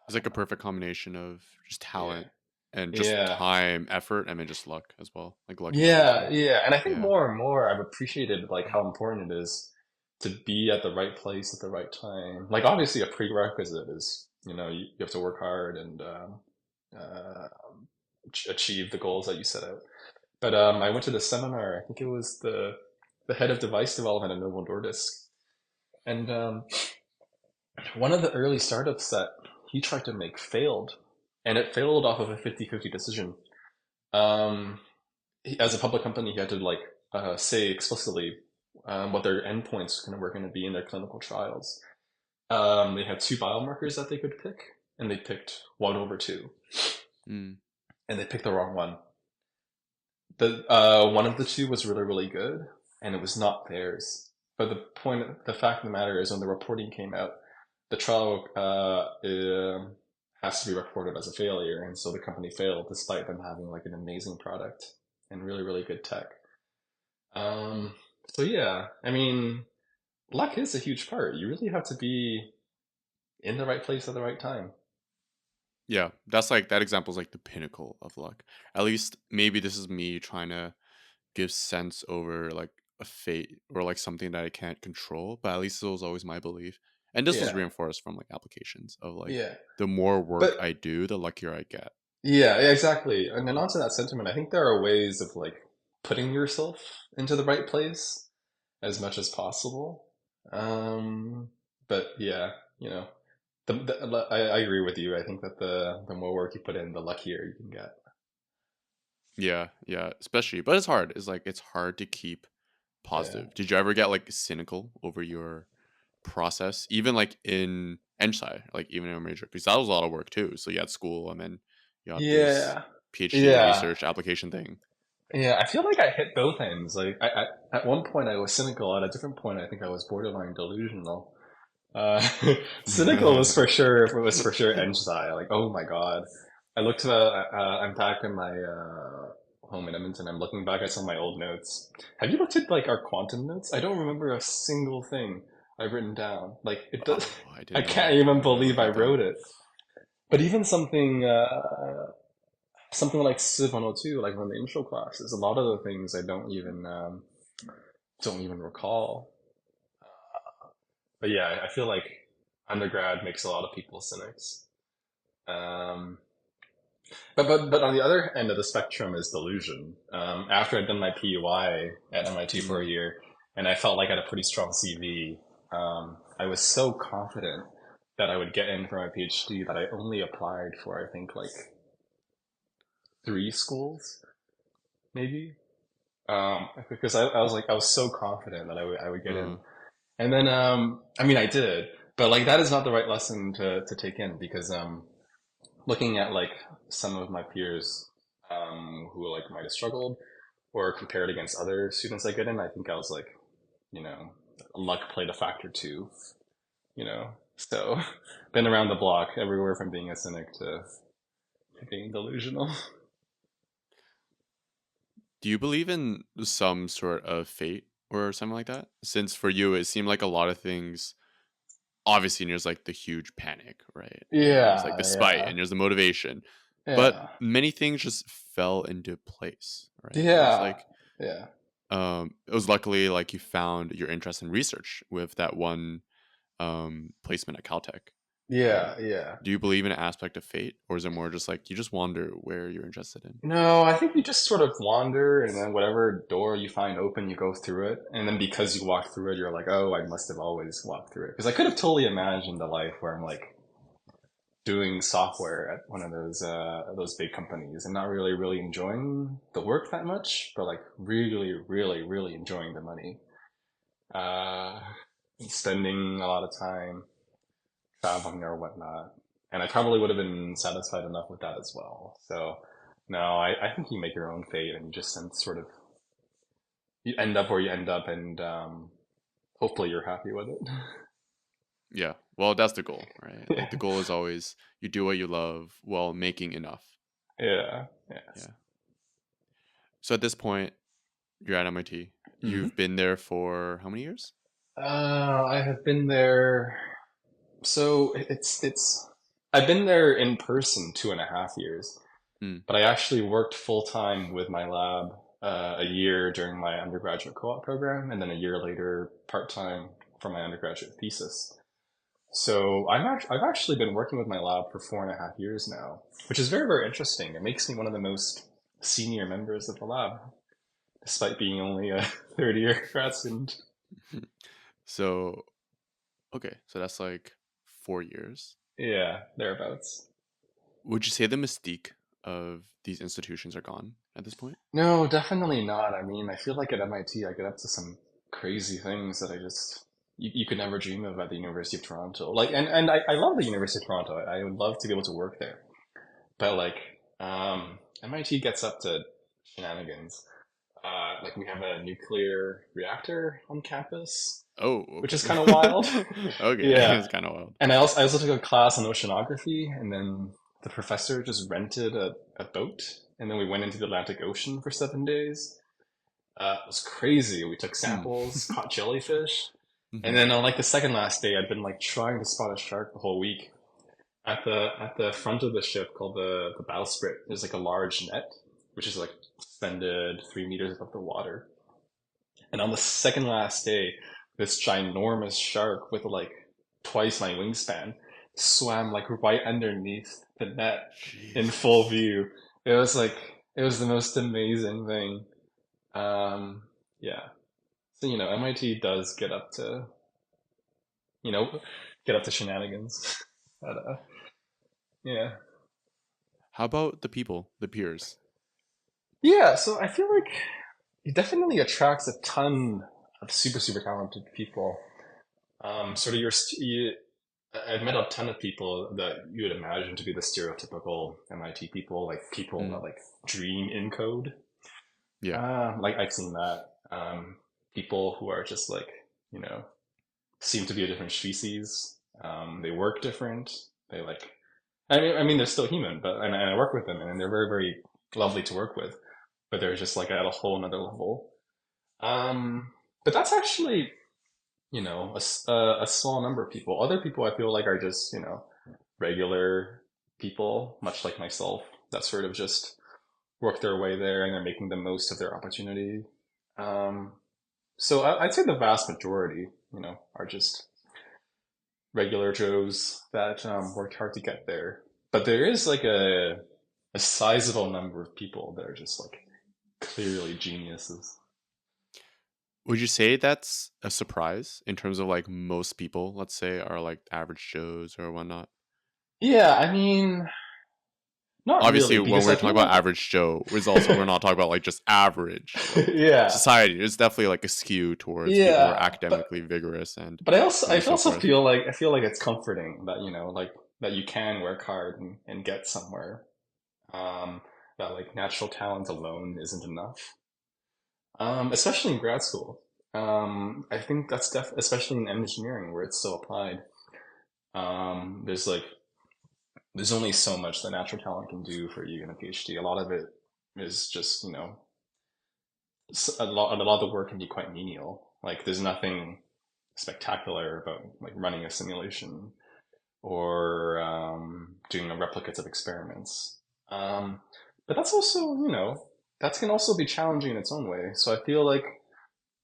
[SPEAKER 1] It's like a perfect combination of just
[SPEAKER 2] Yeah,
[SPEAKER 1] talent and just
[SPEAKER 2] yeah.
[SPEAKER 1] time, effort, and then just luck as well. Like lucky
[SPEAKER 2] Yeah,
[SPEAKER 1] obviously.
[SPEAKER 2] yeah. And I think
[SPEAKER 1] Yeah.
[SPEAKER 2] more and more I've appreciated like how important it is to be at the right place at the right time. Like obviously a prerequisite is, you have to work hard and uh, achieve the goals that you set out. But I went to the seminar, I think it was the head of device development at Novo Nordisk. And one of the early startups that he tried to make failed. And it failed off of a 50-50 decision. Um, as a public company, he had to like say explicitly what their endpoints were going to be in their clinical trials. They had two biomarkers that they could pick, and they picked one over two,
[SPEAKER 1] Mm.
[SPEAKER 2] and they picked the wrong one. The one of the two was really really good, and it was not theirs. But the fact of the matter is, when the reporting came out, the trial has to be reported as a failure, and so the company failed despite them having like an amazing product and really really good tech. Um, so yeah, I mean, luck is a huge part. You really have to be in the right place at the right time.
[SPEAKER 1] Yeah. That's like that example is like the pinnacle of luck. At least maybe this is me trying to give sense over like a fate or like something that I can't control, but at least it was always my belief. And this was
[SPEAKER 2] Yeah,
[SPEAKER 1] reinforced from like applications of like
[SPEAKER 2] yeah.
[SPEAKER 1] the more work
[SPEAKER 2] But
[SPEAKER 1] I do, the luckier I get.
[SPEAKER 2] yeah, exactly. And then onto that sentiment, I think there are ways of like putting yourself into the right place as much as possible. Um, but yeah, I agree with you. I think that the more work you put in, the luckier you can get.
[SPEAKER 1] Yeah, yeah, especially, but it's hard. It's like it's hard to keep
[SPEAKER 2] Yeah.
[SPEAKER 1] positive. Did you ever get like cynical over your process, even like in NSci, like even in a major? Because that was a lot of work too. So you had school and then you got this
[SPEAKER 2] Yeah.
[SPEAKER 1] PhD
[SPEAKER 2] Yeah.
[SPEAKER 1] research application thing.
[SPEAKER 2] Yeah, I feel like I hit both ends. Like, at one point I was cynical. At a different point, I think I was borderline delusional. Uh, cynical was for sure. Was for sure Enchsai. Like, oh my god. I looked. I'm back in my home in Edmonton. I'm looking back at some of my old notes. Have you looked at like our quantum notes? I don't remember a single thing I've written down. Like it does.
[SPEAKER 1] Oh, I
[SPEAKER 2] I
[SPEAKER 1] didn't
[SPEAKER 2] can't
[SPEAKER 1] know.
[SPEAKER 2] even
[SPEAKER 1] I'm gonna
[SPEAKER 2] believe
[SPEAKER 1] look
[SPEAKER 2] I
[SPEAKER 1] that down.
[SPEAKER 2] wrote it. But even something like Civ 102, like from the intro classes, a lot of the things I don't even recall. But yeah, I feel like undergrad makes a lot of people cynics. Um, but on the other end of the spectrum is delusion. After I'd done my PUI at MIT for a
[SPEAKER 1] Mm.
[SPEAKER 2] year, and I felt like I had a pretty strong CV, I was so confident that I would get in for my PhD that I only applied for I think like 3 schools, maybe. Because I was so confident that I would get in.
[SPEAKER 1] Uh,
[SPEAKER 2] And then, I mean, I did, but like that is not the right lesson to take in because looking at like some of my peers who like might have struggled or compared against other students I get in, I think I was like, you know, luck played a factor too, you know. So, been around the block everywhere from being a cynic to being delusional.
[SPEAKER 1] do you believe in some sort of fate or something like that? Since for you, it seemed like a lot of things. Obviously, there's like the huge panic, right? And there's like the
[SPEAKER 2] Yeah,
[SPEAKER 1] spite,
[SPEAKER 2] yeah,
[SPEAKER 1] and there's the motivation, but
[SPEAKER 2] yeah,
[SPEAKER 1] many things just fell into place, right? It was
[SPEAKER 2] yeah,
[SPEAKER 1] like
[SPEAKER 2] yeah.
[SPEAKER 1] it was luckily like you found your interest in research with that one placement at CalTech, right?
[SPEAKER 2] Yeah, yeah.
[SPEAKER 1] Do you believe in an aspect of fate, or is it more just like you just wonder where you're interested in?
[SPEAKER 2] No, I think you just sort of wander, and then whatever door you find open, you go through it. And then because you walk through it, you're like, oh, I must have always walked through it. Because I could have totally imagined a life where I'm like doing software at one of those big companies and not really enjoying the work that much, but like really enjoying the money. Uh, spending a lot of time traveling or whatnot. And I probably would have been satisfied enough with that as well. So, no, I think you make your own fate and you just sort of you end up where you end up, and hopefully you're happy with it.
[SPEAKER 1] Yeah, well, that's the goal, right? Like the goal is always you do what you love while making enough.
[SPEAKER 2] Yeah. Yes.
[SPEAKER 1] Yeah. So at this point, you're at MIT.
[SPEAKER 2] Hmm.
[SPEAKER 1] You've been there for how many years?
[SPEAKER 2] I have been there. So it's I've been there in person 2.5 years,
[SPEAKER 1] Hmm.
[SPEAKER 2] but I actually worked full time with my lab a year during my undergraduate co-op program, and then a year later part time for my undergraduate thesis. So I've actually been working with my lab for 4.5 years now, which is very interesting. It makes me one of the most senior members of the lab, despite being only a third year grad student.
[SPEAKER 1] So okay, so that's like 4 years.
[SPEAKER 2] Yeah, thereabouts.
[SPEAKER 1] Would you say the mystique of these institutions are gone at this point?
[SPEAKER 2] No, definitely not. I mean, I feel like at MIT, I get up to some crazy things that I just you could never dream of at the University of Toronto. Like, and I love the University of Toronto. I would love to be able to work there. But like, MIT gets up to shenanigans. Like we have a nuclear reactor on campus,
[SPEAKER 1] Oh,
[SPEAKER 2] which
[SPEAKER 1] okay.
[SPEAKER 2] is kind of wild.
[SPEAKER 1] Okay,
[SPEAKER 2] Yeah,
[SPEAKER 1] it's kind of wild.
[SPEAKER 2] and I also took a class on oceanography, and then the professor just rented a boat, and then we went into the Atlantic Ocean for 7 days. It was crazy. We took
[SPEAKER 1] Hmm.
[SPEAKER 2] samples, caught jellyfish, and
[SPEAKER 1] Hmm.
[SPEAKER 2] then on like the second last day, I'd been like trying to spot a shark the whole week. At the front of the ship called the bowsprit, there's like a large net, which is like suspended 3 meters above the water. And on the second last day, this ginormous shark with like twice my wingspan swam like right underneath the net in full
[SPEAKER 1] Jesus.
[SPEAKER 2] view. It was like it was the most amazing thing. Um, yeah. So MIT does you know, get up to shenanigans. But, yeah.
[SPEAKER 1] How about the people, the peers?
[SPEAKER 2] Yeah, so I feel like it definitely attracts a ton of super, super talented people. Sort of I've met a ton of people that you would imagine to be the stereotypical MIT people, like people
[SPEAKER 1] Mm,
[SPEAKER 2] that like dream in code.
[SPEAKER 1] yeah.
[SPEAKER 2] Like I've seen that. People who are just like, you know, seem to be a different species. They work different. They like, I mean, they're still human, but and I work with them, and they're very, very lovely to work with. But they're just like at a whole another level. But that's actually, a small number of people. Other people I feel like are just, regular people, much like myself, that sort of just work their way there and they're making the most of their opportunity. Um, so I'd say the vast majority, are just regular Joes that worked hard to get there. But there is like a sizable number of people that are just like clearly geniuses.
[SPEAKER 1] Would you say that's a surprise in terms of like most people, let's say, are like average Joes or whatnot?
[SPEAKER 2] Yeah, I mean, not
[SPEAKER 1] Obviously,
[SPEAKER 2] really,
[SPEAKER 1] when
[SPEAKER 2] because I
[SPEAKER 1] we're talking
[SPEAKER 2] feel
[SPEAKER 1] about
[SPEAKER 2] like,
[SPEAKER 1] average Joe, we're not talking about like just average. Like
[SPEAKER 2] yeah,
[SPEAKER 1] society, there's definitely like a skew towards people who are
[SPEAKER 2] yeah,
[SPEAKER 1] academically vigorous and
[SPEAKER 2] but
[SPEAKER 1] so on
[SPEAKER 2] I
[SPEAKER 1] and so
[SPEAKER 2] also
[SPEAKER 1] forth.
[SPEAKER 2] feel like it's comforting that like that you can work hard and get somewhere. Um, that like natural talent alone isn't enough. Especially in grad school. I think that's especially in engineering where it's so applied. There's like there's only so much that natural talent can do for you in a PhD. A lot of it is just a lot of the work can be quite menial. Like there's nothing spectacular about like running a simulation or doing a replicates of experiments. Um, but that's also, that can also be challenging in its own way. So I feel like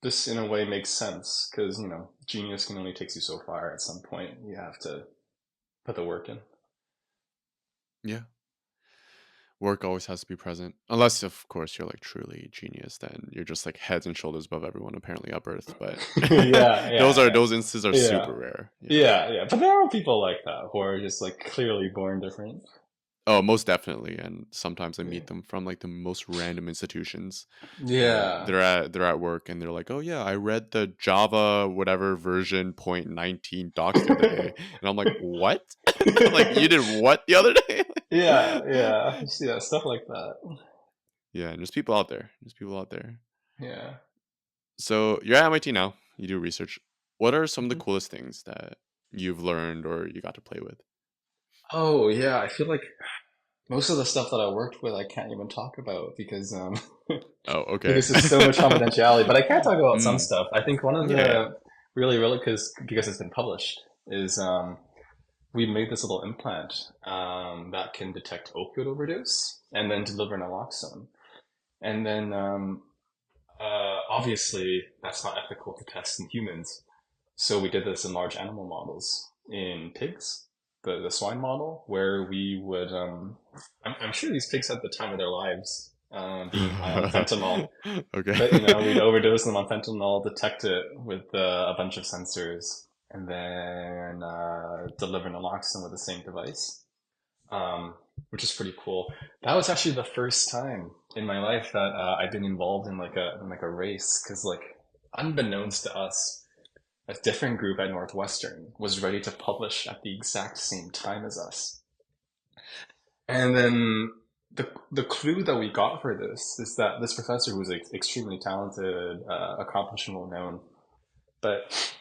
[SPEAKER 2] this, in a way, makes sense because, genius can only take you so far. At some point, you have to put the work in.
[SPEAKER 1] Yeah. Work always has to be present. Unless of course you're like truly genius, then you're just like heads and shoulders above everyone apparently up Earth. But
[SPEAKER 2] Yeah, yeah,
[SPEAKER 1] those instances are
[SPEAKER 2] yeah,
[SPEAKER 1] super rare. Yeah.
[SPEAKER 2] yeah, yeah. But there are people like that who are just like clearly born different.
[SPEAKER 1] Oh, most definitely. And sometimes I
[SPEAKER 2] Yeah,
[SPEAKER 1] meet them from like the most random institutions.
[SPEAKER 2] yeah.
[SPEAKER 1] They're at work and they're like, "Oh yeah, I read the Java whatever version point 19 docs the other day." And I'm like, "What?" Like, "You did what the other day?"
[SPEAKER 2] Yeah, yeah, yeah. Stuff like that.
[SPEAKER 1] Yeah, and there's people out there. There's people out there.
[SPEAKER 2] Yeah.
[SPEAKER 1] So, you're at MIT now. You do research. What are some of the
[SPEAKER 2] Mhm.
[SPEAKER 1] coolest things that you've learned or you got to play with?
[SPEAKER 2] Oh yeah, I feel like most of the stuff that I worked with I can't even talk about because
[SPEAKER 1] Oh, okay.
[SPEAKER 2] because there's so much confidentiality. But I can talk about some
[SPEAKER 1] Mm,
[SPEAKER 2] stuff. I think one of
[SPEAKER 1] yeah, yeah.
[SPEAKER 2] the really because it's been published is we made this little implant that can detect opioid overdose and then deliver naloxone. And then obviously that's not ethical to test in humans. So we did this in large animal models in pigs, the swine model, where we would, I'm sure these pigs at the time of their lives being high on fentanyl,
[SPEAKER 1] Okay.
[SPEAKER 2] but we'd overdose them on fentanyl, detect it with a bunch of sensors, and then deliver naloxone with the same device, which is pretty cool. That was actually the first time in my life that I've been involved in like a race, because like unbeknownst to us, a different group at Northwestern was ready to publish at the exact same time as us. And then the clue that we got for this is that this professor who was extremely talented, accomplished and well known, but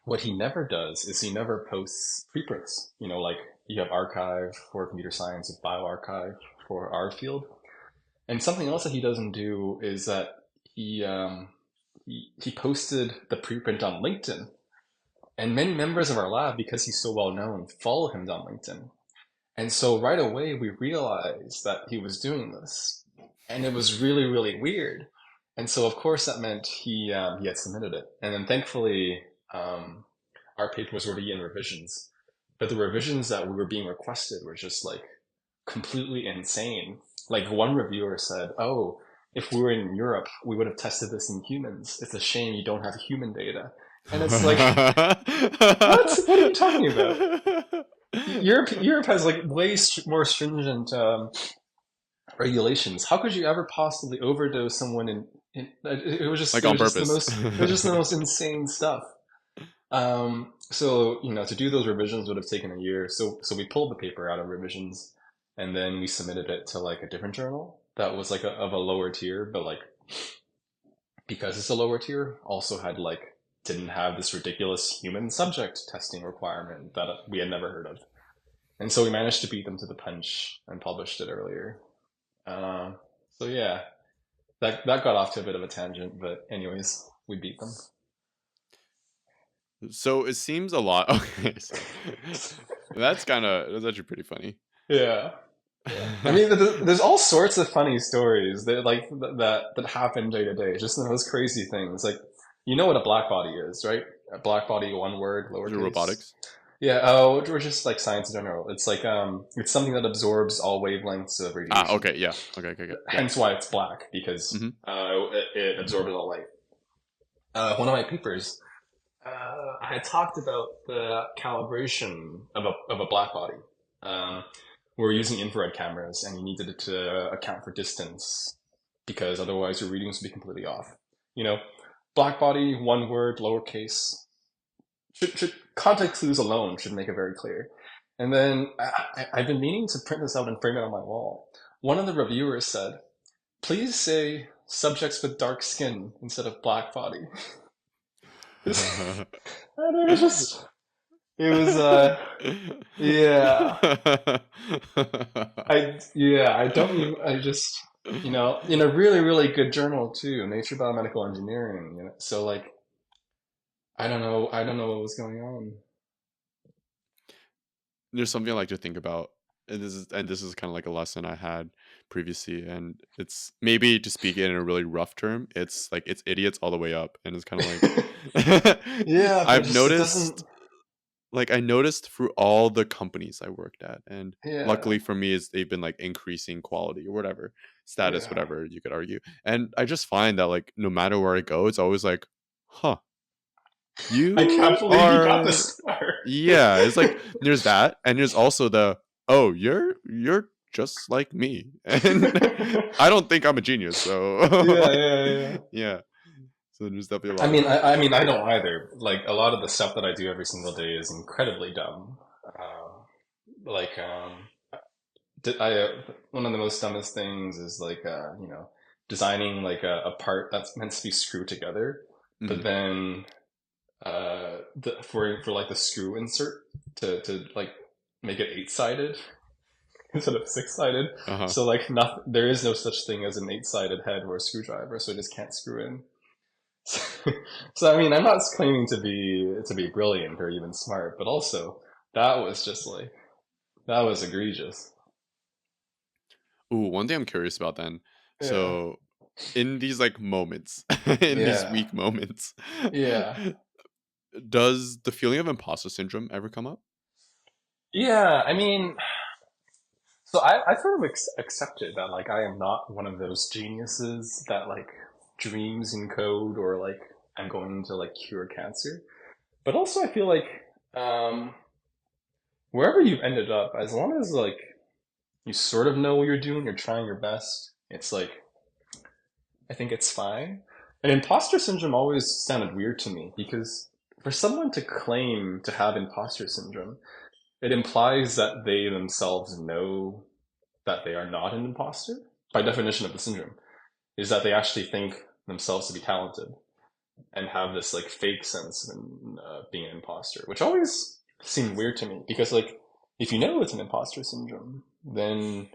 [SPEAKER 2] what he never does is he never posts preprints. Like you have archive for computer science, you have bioarchive for our field. And something else that he doesn't do is that he posted the preprint on LinkedIn. And many members of our lab, because he's so well known, follow him on LinkedIn. And so right away we realized that he was doing this, and it was really really weird. And so of course that meant he had submitted it, and then thankfully um, our paper was already in revisions, but the revisions that we were being requested were just like completely insane. Like one reviewer said, "Oh, if we were in Europe, we would have tested this in humans. It's a shame you don't have human data." And it's like, what? What are you talking about? Europe has like way more stringent regulations. How could you ever possibly overdose someone it was just
[SPEAKER 1] Like on purpose.
[SPEAKER 2] it was just the most insane stuff. So to do those revisions would have taken a year. So we pulled the paper out of revisions, and then we submitted it to like a different journal that was like of a lower tier, but like because it's a lower tier, also had like didn't have this ridiculous human subject testing requirement that we had never heard of. And so we managed to beat them to the punch and published it earlier. Uh, so yeah, that got off to a bit of a tangent, but anyways, we beat them.
[SPEAKER 1] So it seems a lot. Okay, so that's actually pretty funny.
[SPEAKER 2] Yeah. Yeah. I mean, there's all sorts of funny stories that like that happen day to day. Just the most crazy things. Like, you know what a black body is, right? A black body, one word,
[SPEAKER 1] Is it
[SPEAKER 2] lowercase.
[SPEAKER 1] robotics?
[SPEAKER 2] Yeah. Oh, or just like science in general. It's like it's something that absorbs all wavelengths of radiation.
[SPEAKER 1] Ah, okay, yeah, okay. Yeah.
[SPEAKER 2] Hence why it's black, because
[SPEAKER 1] Mm-hmm.
[SPEAKER 2] it absorbs all light. One of my papers, I had talked about the calibration of a black body. We're using infrared cameras, and you needed to account for distance because otherwise your readings would be completely off. You know, black body, one word, lowercase. Should context clues alone should make it very clear. And then I've been meaning to print this out and frame it on my wall. One of the reviewers said, "Please say subjects with dark skin instead of black body." And it was just, it was, yeah. I don't even, I just, in a really, really good journal too, Nature Biomedical Engineering, so like, I don't know what was going on.
[SPEAKER 1] There's something I like to think about, and this is kind of like a lesson I had previously, and it's maybe to speak it in a really rough term, it's like it's idiots all the way up, and it's kind of like
[SPEAKER 2] Yeah, but
[SPEAKER 1] I've
[SPEAKER 2] it doesn't,
[SPEAKER 1] noticed, like I noticed through all the companies I worked at, and
[SPEAKER 2] yeah,
[SPEAKER 1] luckily for me is they've been like increasing quality or whatever status,
[SPEAKER 2] yeah.
[SPEAKER 1] whatever you could argue, and I just find that like no matter where I go, it's always like, huh,
[SPEAKER 2] I can't
[SPEAKER 1] you
[SPEAKER 2] believe you got
[SPEAKER 1] are,
[SPEAKER 2] this far.
[SPEAKER 1] yeah, it's like there's that, and there's also the, oh, you're just like me, and I don't think I'm a genius, so
[SPEAKER 2] Yeah,
[SPEAKER 1] like,
[SPEAKER 2] yeah, yeah.
[SPEAKER 1] yeah. So there's definitely a
[SPEAKER 2] I
[SPEAKER 1] lot of
[SPEAKER 2] mean,
[SPEAKER 1] that.
[SPEAKER 2] I don't either. Like a lot of the stuff that I do every single day is incredibly dumb. Like, one of the most dumbest things is like, designing like a part that's meant to be screwed together,
[SPEAKER 1] Hmm.
[SPEAKER 2] but then for like the screw insert to like make it 8-sided instead of 6-sided.
[SPEAKER 1] Uh-huh.
[SPEAKER 2] So like, not there is no such thing as an 8-sided head or a screwdriver, so it just can't screw in. So I mean, I'm not claiming to be brilliant or even smart, but also that was just like, that was egregious.
[SPEAKER 1] Ooh, one thing I'm curious about then.
[SPEAKER 2] Yeah,
[SPEAKER 1] So in these like moments, in these
[SPEAKER 2] yeah,
[SPEAKER 1] weak moments,
[SPEAKER 2] yeah,
[SPEAKER 1] does the feeling of imposter syndrome ever come up?
[SPEAKER 2] yeah. I mean, so I sort of accepted that like I am not one of those geniuses that like dreams in code or like I'm going to like cure cancer. But also I feel like um, wherever you've ended up, as long as like you sort of know what you're doing, you're trying your best, it's like I think it's fine. And imposter syndrome always sounded weird to me because for someone to claim to have imposter syndrome, it implies that they themselves know that they are not an imposter. By definition of the syndrome, is that they actually think themselves to be talented and have this like fake sense of being an imposter, which always seemed weird to me because like if you know it's an imposter syndrome, then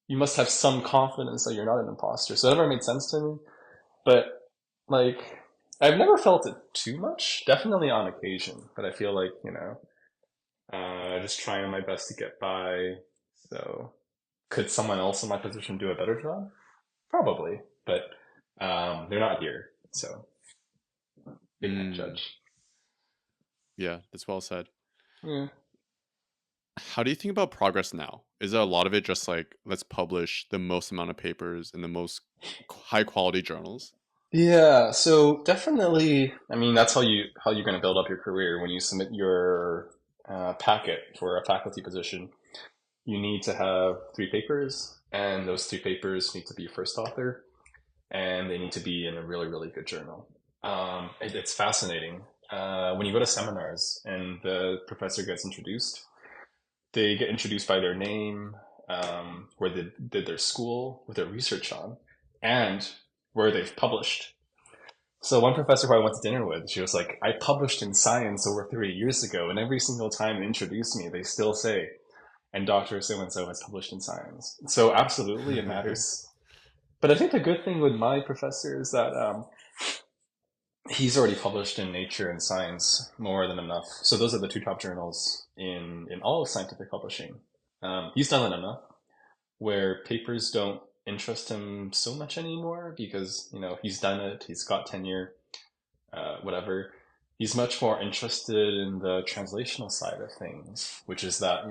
[SPEAKER 2] you must have some confidence that you're not an imposter. So it never made sense to me. But like I've never felt it too much. Definitely on occasion, but I feel like just trying my best to get by. So could someone else in my position do a better job? Probably, but they're not here, so they can't
[SPEAKER 1] Mm,
[SPEAKER 2] judge.
[SPEAKER 1] yeah, that's well said.
[SPEAKER 2] Yeah.
[SPEAKER 1] How do you think about progress now? Is a lot of it just like let's publish the most amount of papers in the most high quality journals?
[SPEAKER 2] Yeah, so definitely. I mean, that's how you're going to build up your career when you submit your packet for a faculty position. you need to have 3 papers, and those 3 papers need to be first author, and they need to be in a really, really good journal. It's fascinating. When you go to seminars and the professor gets introduced, they get introduced by their name, where they did their school, what their research on, and where they've published. So one professor who I went to dinner with, she was like, I published in Science over 3 years ago, and every single time they introduce me, they still say, and Dr. So-and-so has published in Science. So absolutely, it matters. But I think the good thing with my professor is that he's already published in Nature and Science more than enough. So those are the 2 top journals in all of scientific publishing. He's done it enough where papers don't interest him so much anymore because, he's done it, he's got tenure, whatever. He's much more interested in the translational side of things, which is that,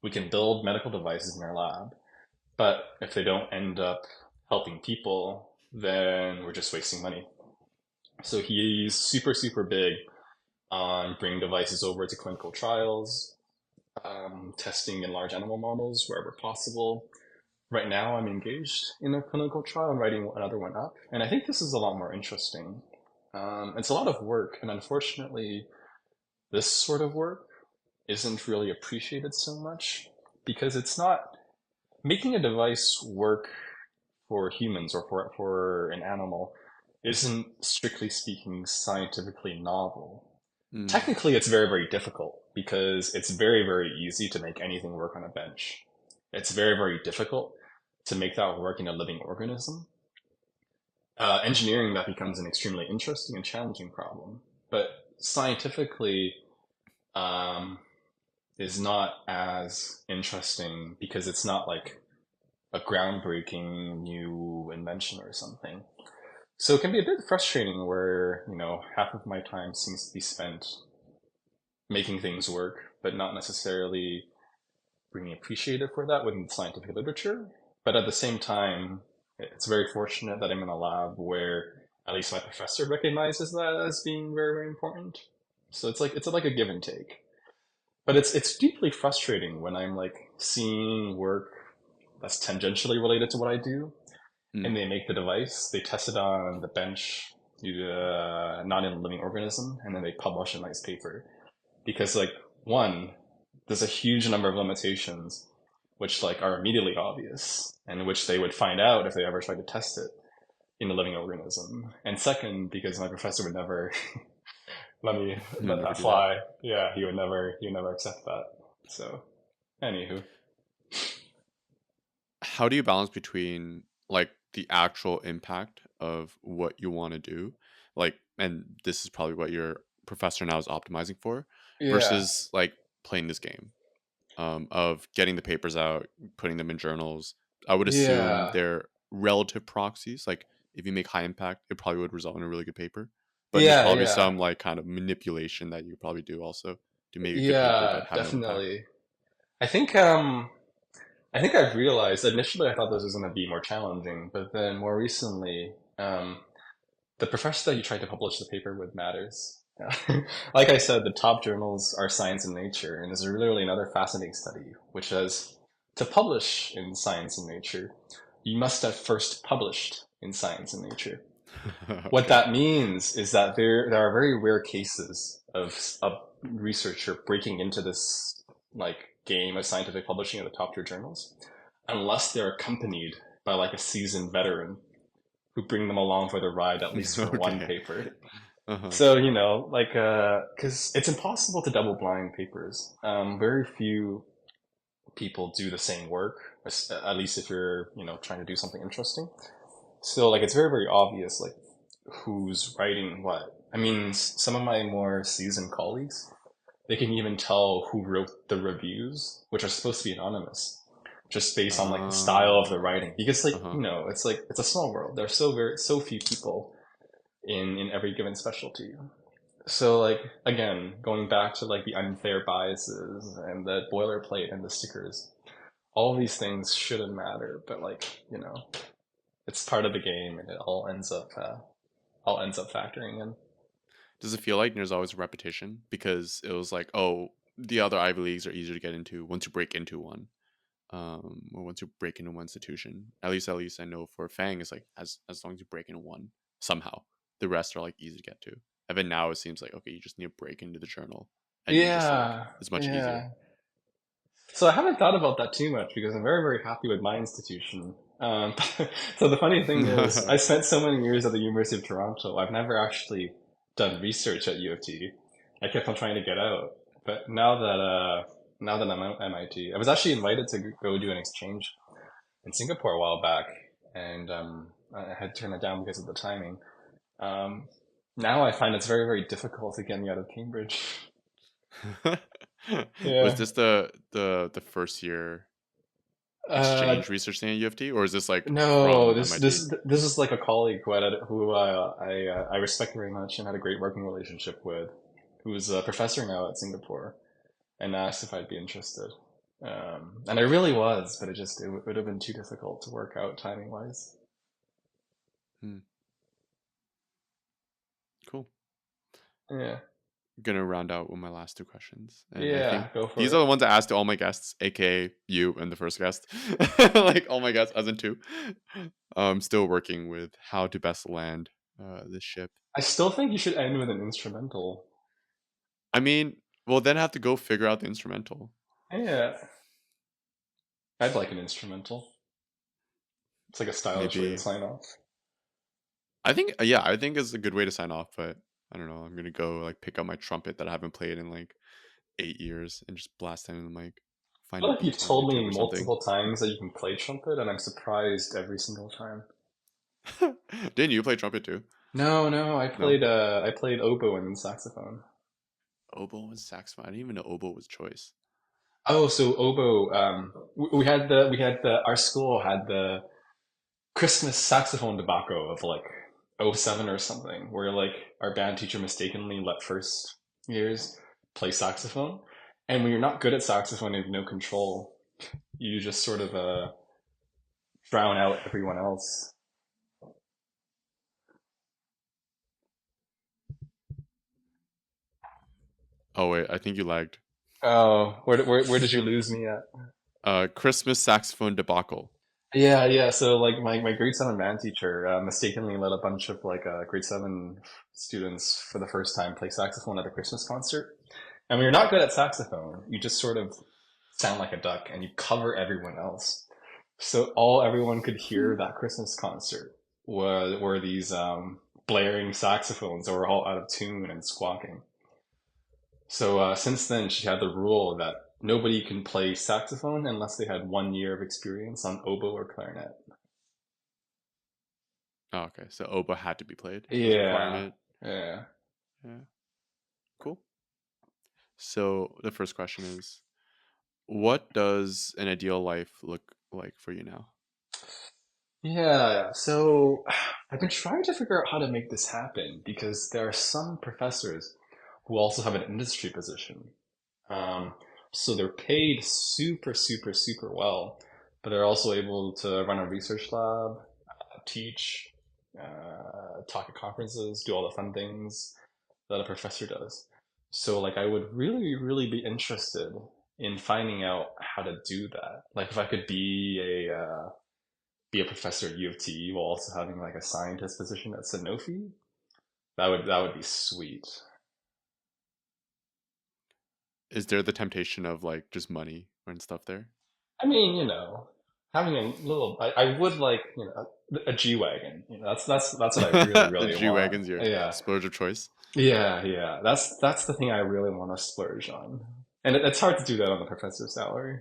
[SPEAKER 2] we can build medical devices in our lab, but if they don't end up helping people, then we're just wasting money. So he's super, super big on bringing devices over to clinical trials, testing in large animal models wherever possible. Right now, I'm engaged in a clinical trial and writing another one up. And I think this is a lot more interesting. It's a lot of work. And unfortunately, this sort of work isn't really appreciated so much because it's not making a device work for humans or for an animal isn't strictly speaking scientifically novel. Technically, it's very, very difficult because it's very, very easy to make anything work on a bench. It's very, very difficult to make that work in a living organism. Engineering, that becomes an extremely interesting and challenging problem. But scientifically, is not as interesting because it's not like a groundbreaking new invention or something. So it can be a bit frustrating where, half of my time seems to be spent making things work, but not necessarily being appreciated for that within scientific literature. But at the same time, it's very fortunate that I'm in a lab where at least my professor recognizes that as being very, very important. So it's like a give and take. But it's deeply frustrating when I'm like seeing work that's tangentially related to what I do, and they make the device, they test it on the bench, not in a living organism, and then they publish a nice paper. Because like, one, there's a huge number of limitations which like are immediately obvious and which they would find out if they ever tried to test it in a living organism. And second, because my professor would never let
[SPEAKER 1] Never
[SPEAKER 2] that
[SPEAKER 1] do that.
[SPEAKER 2] fly. Yeah, he would never accept that. So, anywho.
[SPEAKER 1] How do you balance between like the actual impact of what you want to do, like, and this is probably what your professor now is optimizing for,
[SPEAKER 2] Yeah.
[SPEAKER 1] versus like playing this game of getting the papers out, putting them in journals? I would assume
[SPEAKER 2] Yeah.
[SPEAKER 1] they're relative proxies. Like if you make high impact, it probably would result in a really good paper. But there's
[SPEAKER 2] Yeah,
[SPEAKER 1] probably
[SPEAKER 2] yeah.
[SPEAKER 1] some like kind of manipulation that you probably do also to make a good paper
[SPEAKER 2] Yeah,
[SPEAKER 1] but have no impact.
[SPEAKER 2] definitely. I think um I think I've realized initially I thought this was going to be more challenging, but then more recently, the professor that you tried to publish the paper with matters. Like I said, the top journals are Science and Nature, and there's literally another fascinating study, which says to publish in Science and Nature, you must have first published in Science and Nature. What
[SPEAKER 1] Okay.
[SPEAKER 2] that means is that there are very rare cases of a researcher breaking into this like game of scientific publishing at the top tier journals, unless they're accompanied by like a seasoned veteran who bring them along for the ride at least for one
[SPEAKER 1] Okay.
[SPEAKER 2] paper.
[SPEAKER 1] Uh-huh.
[SPEAKER 2] So like because it's impossible to double blind papers. Very few people do the same work, at least if you're trying to do something interesting. So like it's very very obvious like who's writing what. I mean, some of my more seasoned colleagues, they can even tell who wrote the reviews, which are supposed to be anonymous, just based on like the style of the
[SPEAKER 1] Oh.
[SPEAKER 2] writing. Because
[SPEAKER 1] Uh-huh.
[SPEAKER 2] it's a small world. There's so few people in every given specialty. So like again, going back to like the unfair biases and the boilerplate and the stickers, all these things shouldn't matter, but like it's part of the game, and it all ends up factoring in.
[SPEAKER 1] Does it feel like there's always a repetition because it was like, oh, the other Ivy Leagues are easier to get into once you break into one, or once you break into one institution. At least I know for Fang it's like as long as you break into one somehow, the rest are like easy to get to. And then now it seems like okay, you just need to break into the journal, and you just like
[SPEAKER 2] Yeah,
[SPEAKER 1] it's much easier.
[SPEAKER 2] yeah. So I haven't thought about that too much because I'm very, very happy with my institution. So the funny thing is, I spent so many years at the University of Toronto. I've never actually done research at U of T. I kept on trying to get out, but now that I'm at MIT, I was actually invited to go do an exchange in Singapore a while back, and I had to turn it down because of the timing. Um, Now I find it's very, very difficult to get me out of Cambridge.
[SPEAKER 1] Was
[SPEAKER 2] Yeah.
[SPEAKER 1] this the first year
[SPEAKER 2] Uh,
[SPEAKER 1] exchange research thing at U of T, or is this like
[SPEAKER 2] No,
[SPEAKER 1] from
[SPEAKER 2] this
[SPEAKER 1] MIT?
[SPEAKER 2] this this is like a colleague who I respect very much and had a great working relationship with, who's a professor now at Singapore, and asked if I'd be interested. And I really was, but it would have been too difficult to work out timing wise.
[SPEAKER 1] Hmm, cool.
[SPEAKER 2] Yeah,
[SPEAKER 1] Gonna round out with my last two questions, and I think
[SPEAKER 2] yeah, go
[SPEAKER 1] these
[SPEAKER 2] for
[SPEAKER 1] are
[SPEAKER 2] it.
[SPEAKER 1] the ones I asked to all my guests, aka you and the first guest, like all my guests as in two. I'm still working with how to best land this ship.
[SPEAKER 2] I still think you should end with an instrumental.
[SPEAKER 1] I mean, we'll then have to go figure out the instrumental.
[SPEAKER 2] Yeah, I'd like an instrumental. It's like a stylish way to
[SPEAKER 1] Maybe
[SPEAKER 2] sign off.
[SPEAKER 1] I think yeah, I think it's a good way to sign off, but I don't know. I'm gonna go like pick up my trumpet that I haven't played in like 8 years and just blast it in the mic.
[SPEAKER 2] I
[SPEAKER 1] Find a
[SPEAKER 2] feel like you've
[SPEAKER 1] beat on
[SPEAKER 2] told me
[SPEAKER 1] YouTube or something.
[SPEAKER 2] multiple times that you can play trumpet, and I'm surprised every single time.
[SPEAKER 1] Didn't you play trumpet too?
[SPEAKER 2] No, no,
[SPEAKER 1] No.
[SPEAKER 2] I played oboe and saxophone.
[SPEAKER 1] Oboe and saxophone. I didn't even know oboe was choice.
[SPEAKER 2] Oh, so oboe. We had the our school had the Christmas saxophone debacle of like '07 or something, where like our band teacher mistakenly let first years play saxophone, and when you're not good at saxophone and you have no control, you just sort of drown out everyone else.
[SPEAKER 1] Oh wait, I think you lagged.
[SPEAKER 2] Oh, where did you lose me at?
[SPEAKER 1] Christmas saxophone debacle.
[SPEAKER 2] Yeah, yeah. So like my grade seven band teacher mistakenly let a bunch of like grade seven students for the first time play saxophone at a Christmas concert. And when you're not good at saxophone, you just sort of sound like a duck and you cover everyone else. So all everyone could hear that Christmas concert were these blaring saxophones that were all out of tune and squawking. So since then, she had the rule that nobody can play saxophone unless they had 1 year of experience on oboe or clarinet.
[SPEAKER 1] Oh, okay, so oboe had to be played. It was a
[SPEAKER 2] Yeah,
[SPEAKER 1] requirement.
[SPEAKER 2] yeah.
[SPEAKER 1] Yeah, cool. So the first question is, what does an ideal life look like for you now?
[SPEAKER 2] Yeah, so I've been trying to figure out how to make this happen because there are some professors who also have an industry position. Um, so they're paid super, super, super well, but they're also able to run a research lab, teach, talk at conferences, do all the fun things that a professor does. So like I would really, really be interested in finding out how to do that. Like if I could be a professor at U of T while also having like a scientist position at Sanofi, that would be sweet.
[SPEAKER 1] Is there the temptation of like just money and stuff there?
[SPEAKER 2] I mean, having a little, I would like, a G wagon. That's what I really,
[SPEAKER 1] The
[SPEAKER 2] really
[SPEAKER 1] G
[SPEAKER 2] want.
[SPEAKER 1] wagon's your
[SPEAKER 2] Yeah,
[SPEAKER 1] splurge of choice.
[SPEAKER 2] yeah, yeah. That's the thing I really want to splurge on, and it's hard to do that on the professor's salary.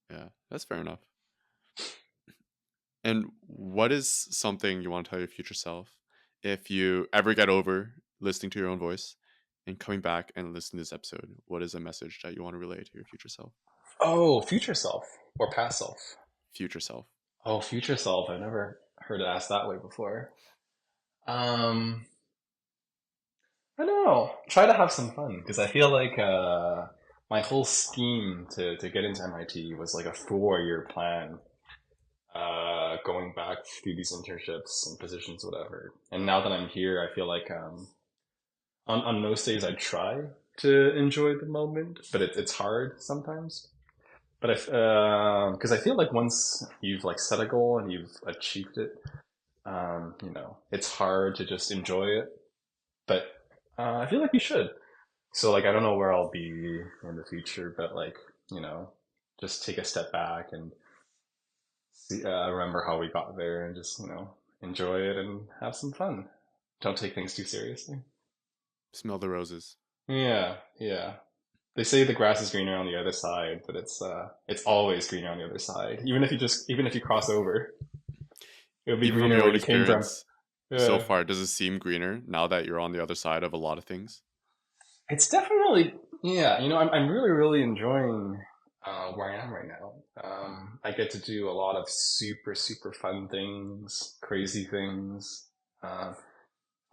[SPEAKER 1] Yeah, that's fair enough. And what is something you want to tell your future self if you ever get over listening to your own voice and coming back and listening to this episode? What is a message that you want to relay to your future self?
[SPEAKER 2] Oh, future self or past self?
[SPEAKER 1] Future self.
[SPEAKER 2] Oh, future self. I've never heard it asked that way before. Um, I don't know. Try to have some fun because I feel like my whole scheme to get into MIT was like a 4 year plan, going back through these internships and positions, whatever. And now that I'm here, I feel like on most days I try to enjoy the moment, but it's hard sometimes. but because I feel like once you've like set a goal and you've achieved it, it's hard to just enjoy it. But I feel like you should. So like I don't know where I'll be in the future, but like you know, just take a step back and see, remember how we got there, and just enjoy it and have some fun. Don't take things too seriously.
[SPEAKER 1] Smell the roses.
[SPEAKER 2] Yeah, yeah. They say the grass is greener on the other side, but it's always greener on the other side. Even if you cross over, it'll be
[SPEAKER 1] Even from
[SPEAKER 2] greener
[SPEAKER 1] your
[SPEAKER 2] where
[SPEAKER 1] own
[SPEAKER 2] you came from.
[SPEAKER 1] experience so
[SPEAKER 2] Yeah.
[SPEAKER 1] far, does it seem greener now that you're on the other side of a lot of things?
[SPEAKER 2] It's definitely, yeah. I'm really, really enjoying where I am right now. I get to do a lot of super, super fun ththings, crazy things, uh,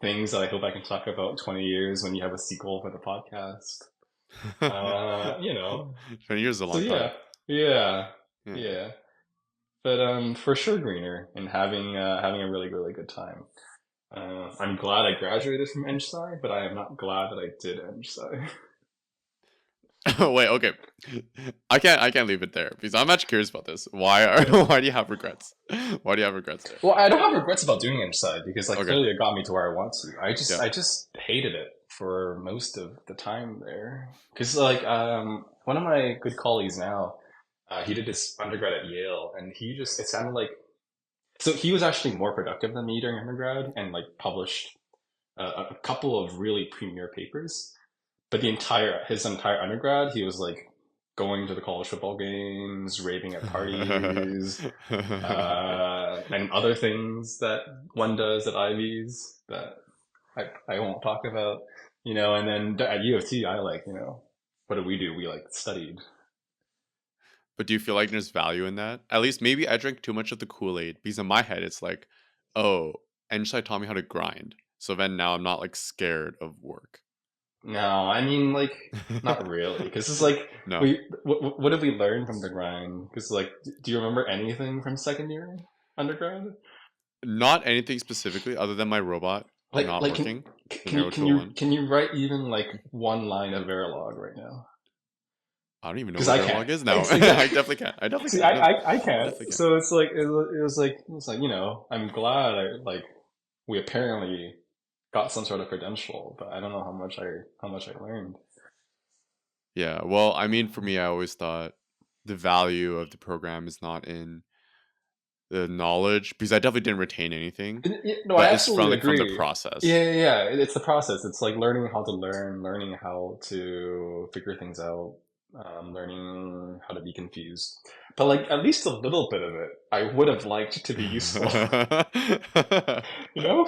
[SPEAKER 2] things that I hope I can talk about in 20 years when you have a sequel for the podcast.
[SPEAKER 1] 20 years is a
[SPEAKER 2] So
[SPEAKER 1] long time.
[SPEAKER 2] yeah, yeah,
[SPEAKER 1] Yeah.
[SPEAKER 2] yeah. But for sure, greener and having a really, really good time. I'm glad I graduated from EngSci, but I am not glad that I did EngSci.
[SPEAKER 1] Wait, okay. I can't leave it there because I'm actually curious about this. Why do you have regrets? Why do you have regrets there?
[SPEAKER 2] Well, I don't have regrets about doing EngSci because like
[SPEAKER 1] Okay.
[SPEAKER 2] clearly it got me to where I want to.
[SPEAKER 1] Yeah.
[SPEAKER 2] I just hated it for most of the time there because like one of my good colleagues now, he did his undergrad at Yale, and it sounded like so he was actually more productive than me during undergrad and like published a couple of really premier papers. But his entire undergrad, he was like going to the college football games, raving at parties, and other things that one does at Ivies that I won't talk about. And then at U of T, I like, what did we do? We like studied.
[SPEAKER 1] But do you feel like there's value in that? At least maybe I drank too much of the Kool-Aid because in my head it's like, oh, Einstein taught me how to grind. So then now I'm not like scared of work.
[SPEAKER 2] No, I mean like not really, because it's like
[SPEAKER 1] No.
[SPEAKER 2] what did we learn from the grind? Because like, do you remember anything from second year undergrad?
[SPEAKER 1] Not anything specifically other than my robot not
[SPEAKER 2] Like
[SPEAKER 1] working. The
[SPEAKER 2] can
[SPEAKER 1] neutral
[SPEAKER 2] you
[SPEAKER 1] one.
[SPEAKER 2] can you write even like one line of Verilog right now?
[SPEAKER 1] I don't even know
[SPEAKER 2] Because
[SPEAKER 1] what
[SPEAKER 2] I can't.
[SPEAKER 1] Verilog is now.
[SPEAKER 2] It's exactly.
[SPEAKER 1] I definitely can't. I definitely
[SPEAKER 2] See,
[SPEAKER 1] can't. No,
[SPEAKER 2] I
[SPEAKER 1] I
[SPEAKER 2] can't.
[SPEAKER 1] definitely can't.
[SPEAKER 2] So it's like it was like I'm glad we apparently got some sort of credential, but I don't know how much I learned.
[SPEAKER 1] Yeah. Well, I mean, for me, I always thought the value of the program is not in the knowledge because I definitely didn't retain anything,
[SPEAKER 2] No, I
[SPEAKER 1] but it's
[SPEAKER 2] absolutely
[SPEAKER 1] from the
[SPEAKER 2] agree.
[SPEAKER 1] process.
[SPEAKER 2] Yeah. It's the process. It's like learning how to learn, learning how to figure things out, learning how to be confused. But like at least a little bit of it, I would have liked to be useful. You know?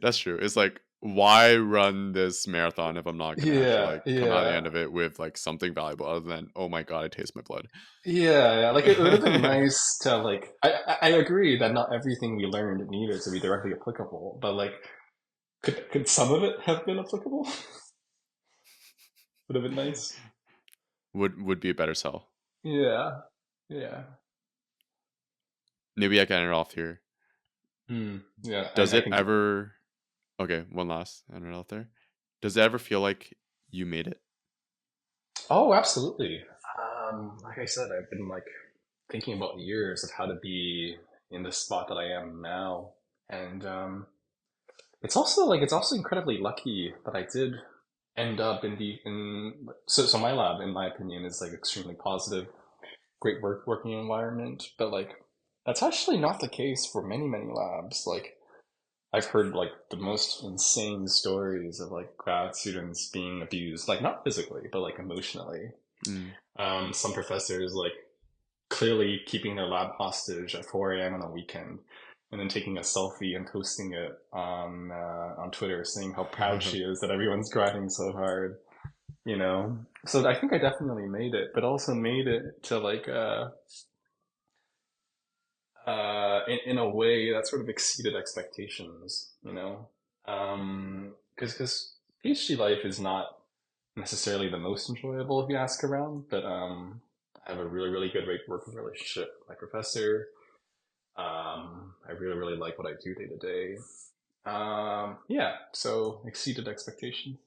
[SPEAKER 1] That's true. It's like, why run this marathon if I'm not gonna actually
[SPEAKER 2] Yeah,
[SPEAKER 1] like come out at the
[SPEAKER 2] yeah,
[SPEAKER 1] end of it with like something valuable other than, oh my god, I taste my blood.
[SPEAKER 2] yeah. Like it would have been nice to like. I agree that not everything we learned needed to be directly applicable, but like, could some of it have been applicable? Would have been nice.
[SPEAKER 1] Would be a better sell.
[SPEAKER 2] Yeah, yeah.
[SPEAKER 1] Maybe I can end it off here.
[SPEAKER 2] Yeah,
[SPEAKER 1] Does
[SPEAKER 2] I
[SPEAKER 1] it
[SPEAKER 2] can.
[SPEAKER 1] ever? Okay, one last end it out there. Does it ever feel like you made it?
[SPEAKER 2] Oh, absolutely. Like I said, I've been like thinking about years of how to be in the spot that I am now, and it's also incredibly lucky that I did end up so my lab, in my opinion, is like extremely positive, great working environment, but like that's actually not the case for many labs. Like I've heard like the most insane stories of like grad students being abused, like not physically, but like emotionally.
[SPEAKER 1] Mm.
[SPEAKER 2] Some professors like clearly keeping their lab hostage at 4 a.m. on a weekend, and then taking a selfie and posting it on Twitter, saying how proud she is that everyone's grinding so hard. So I think I definitely made it, but also made it to like in a way that sort of exceeded expectations. Because PhD life is not necessarily the most enjoyable if you ask around, but I have a really really good working relationship with my professor. I really really like what I do day to day. Yeah, so exceeded expectations.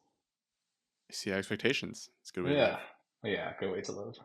[SPEAKER 1] See expectations. It's a good way to
[SPEAKER 2] Yeah,
[SPEAKER 1] live.
[SPEAKER 2] yeah, good way to live.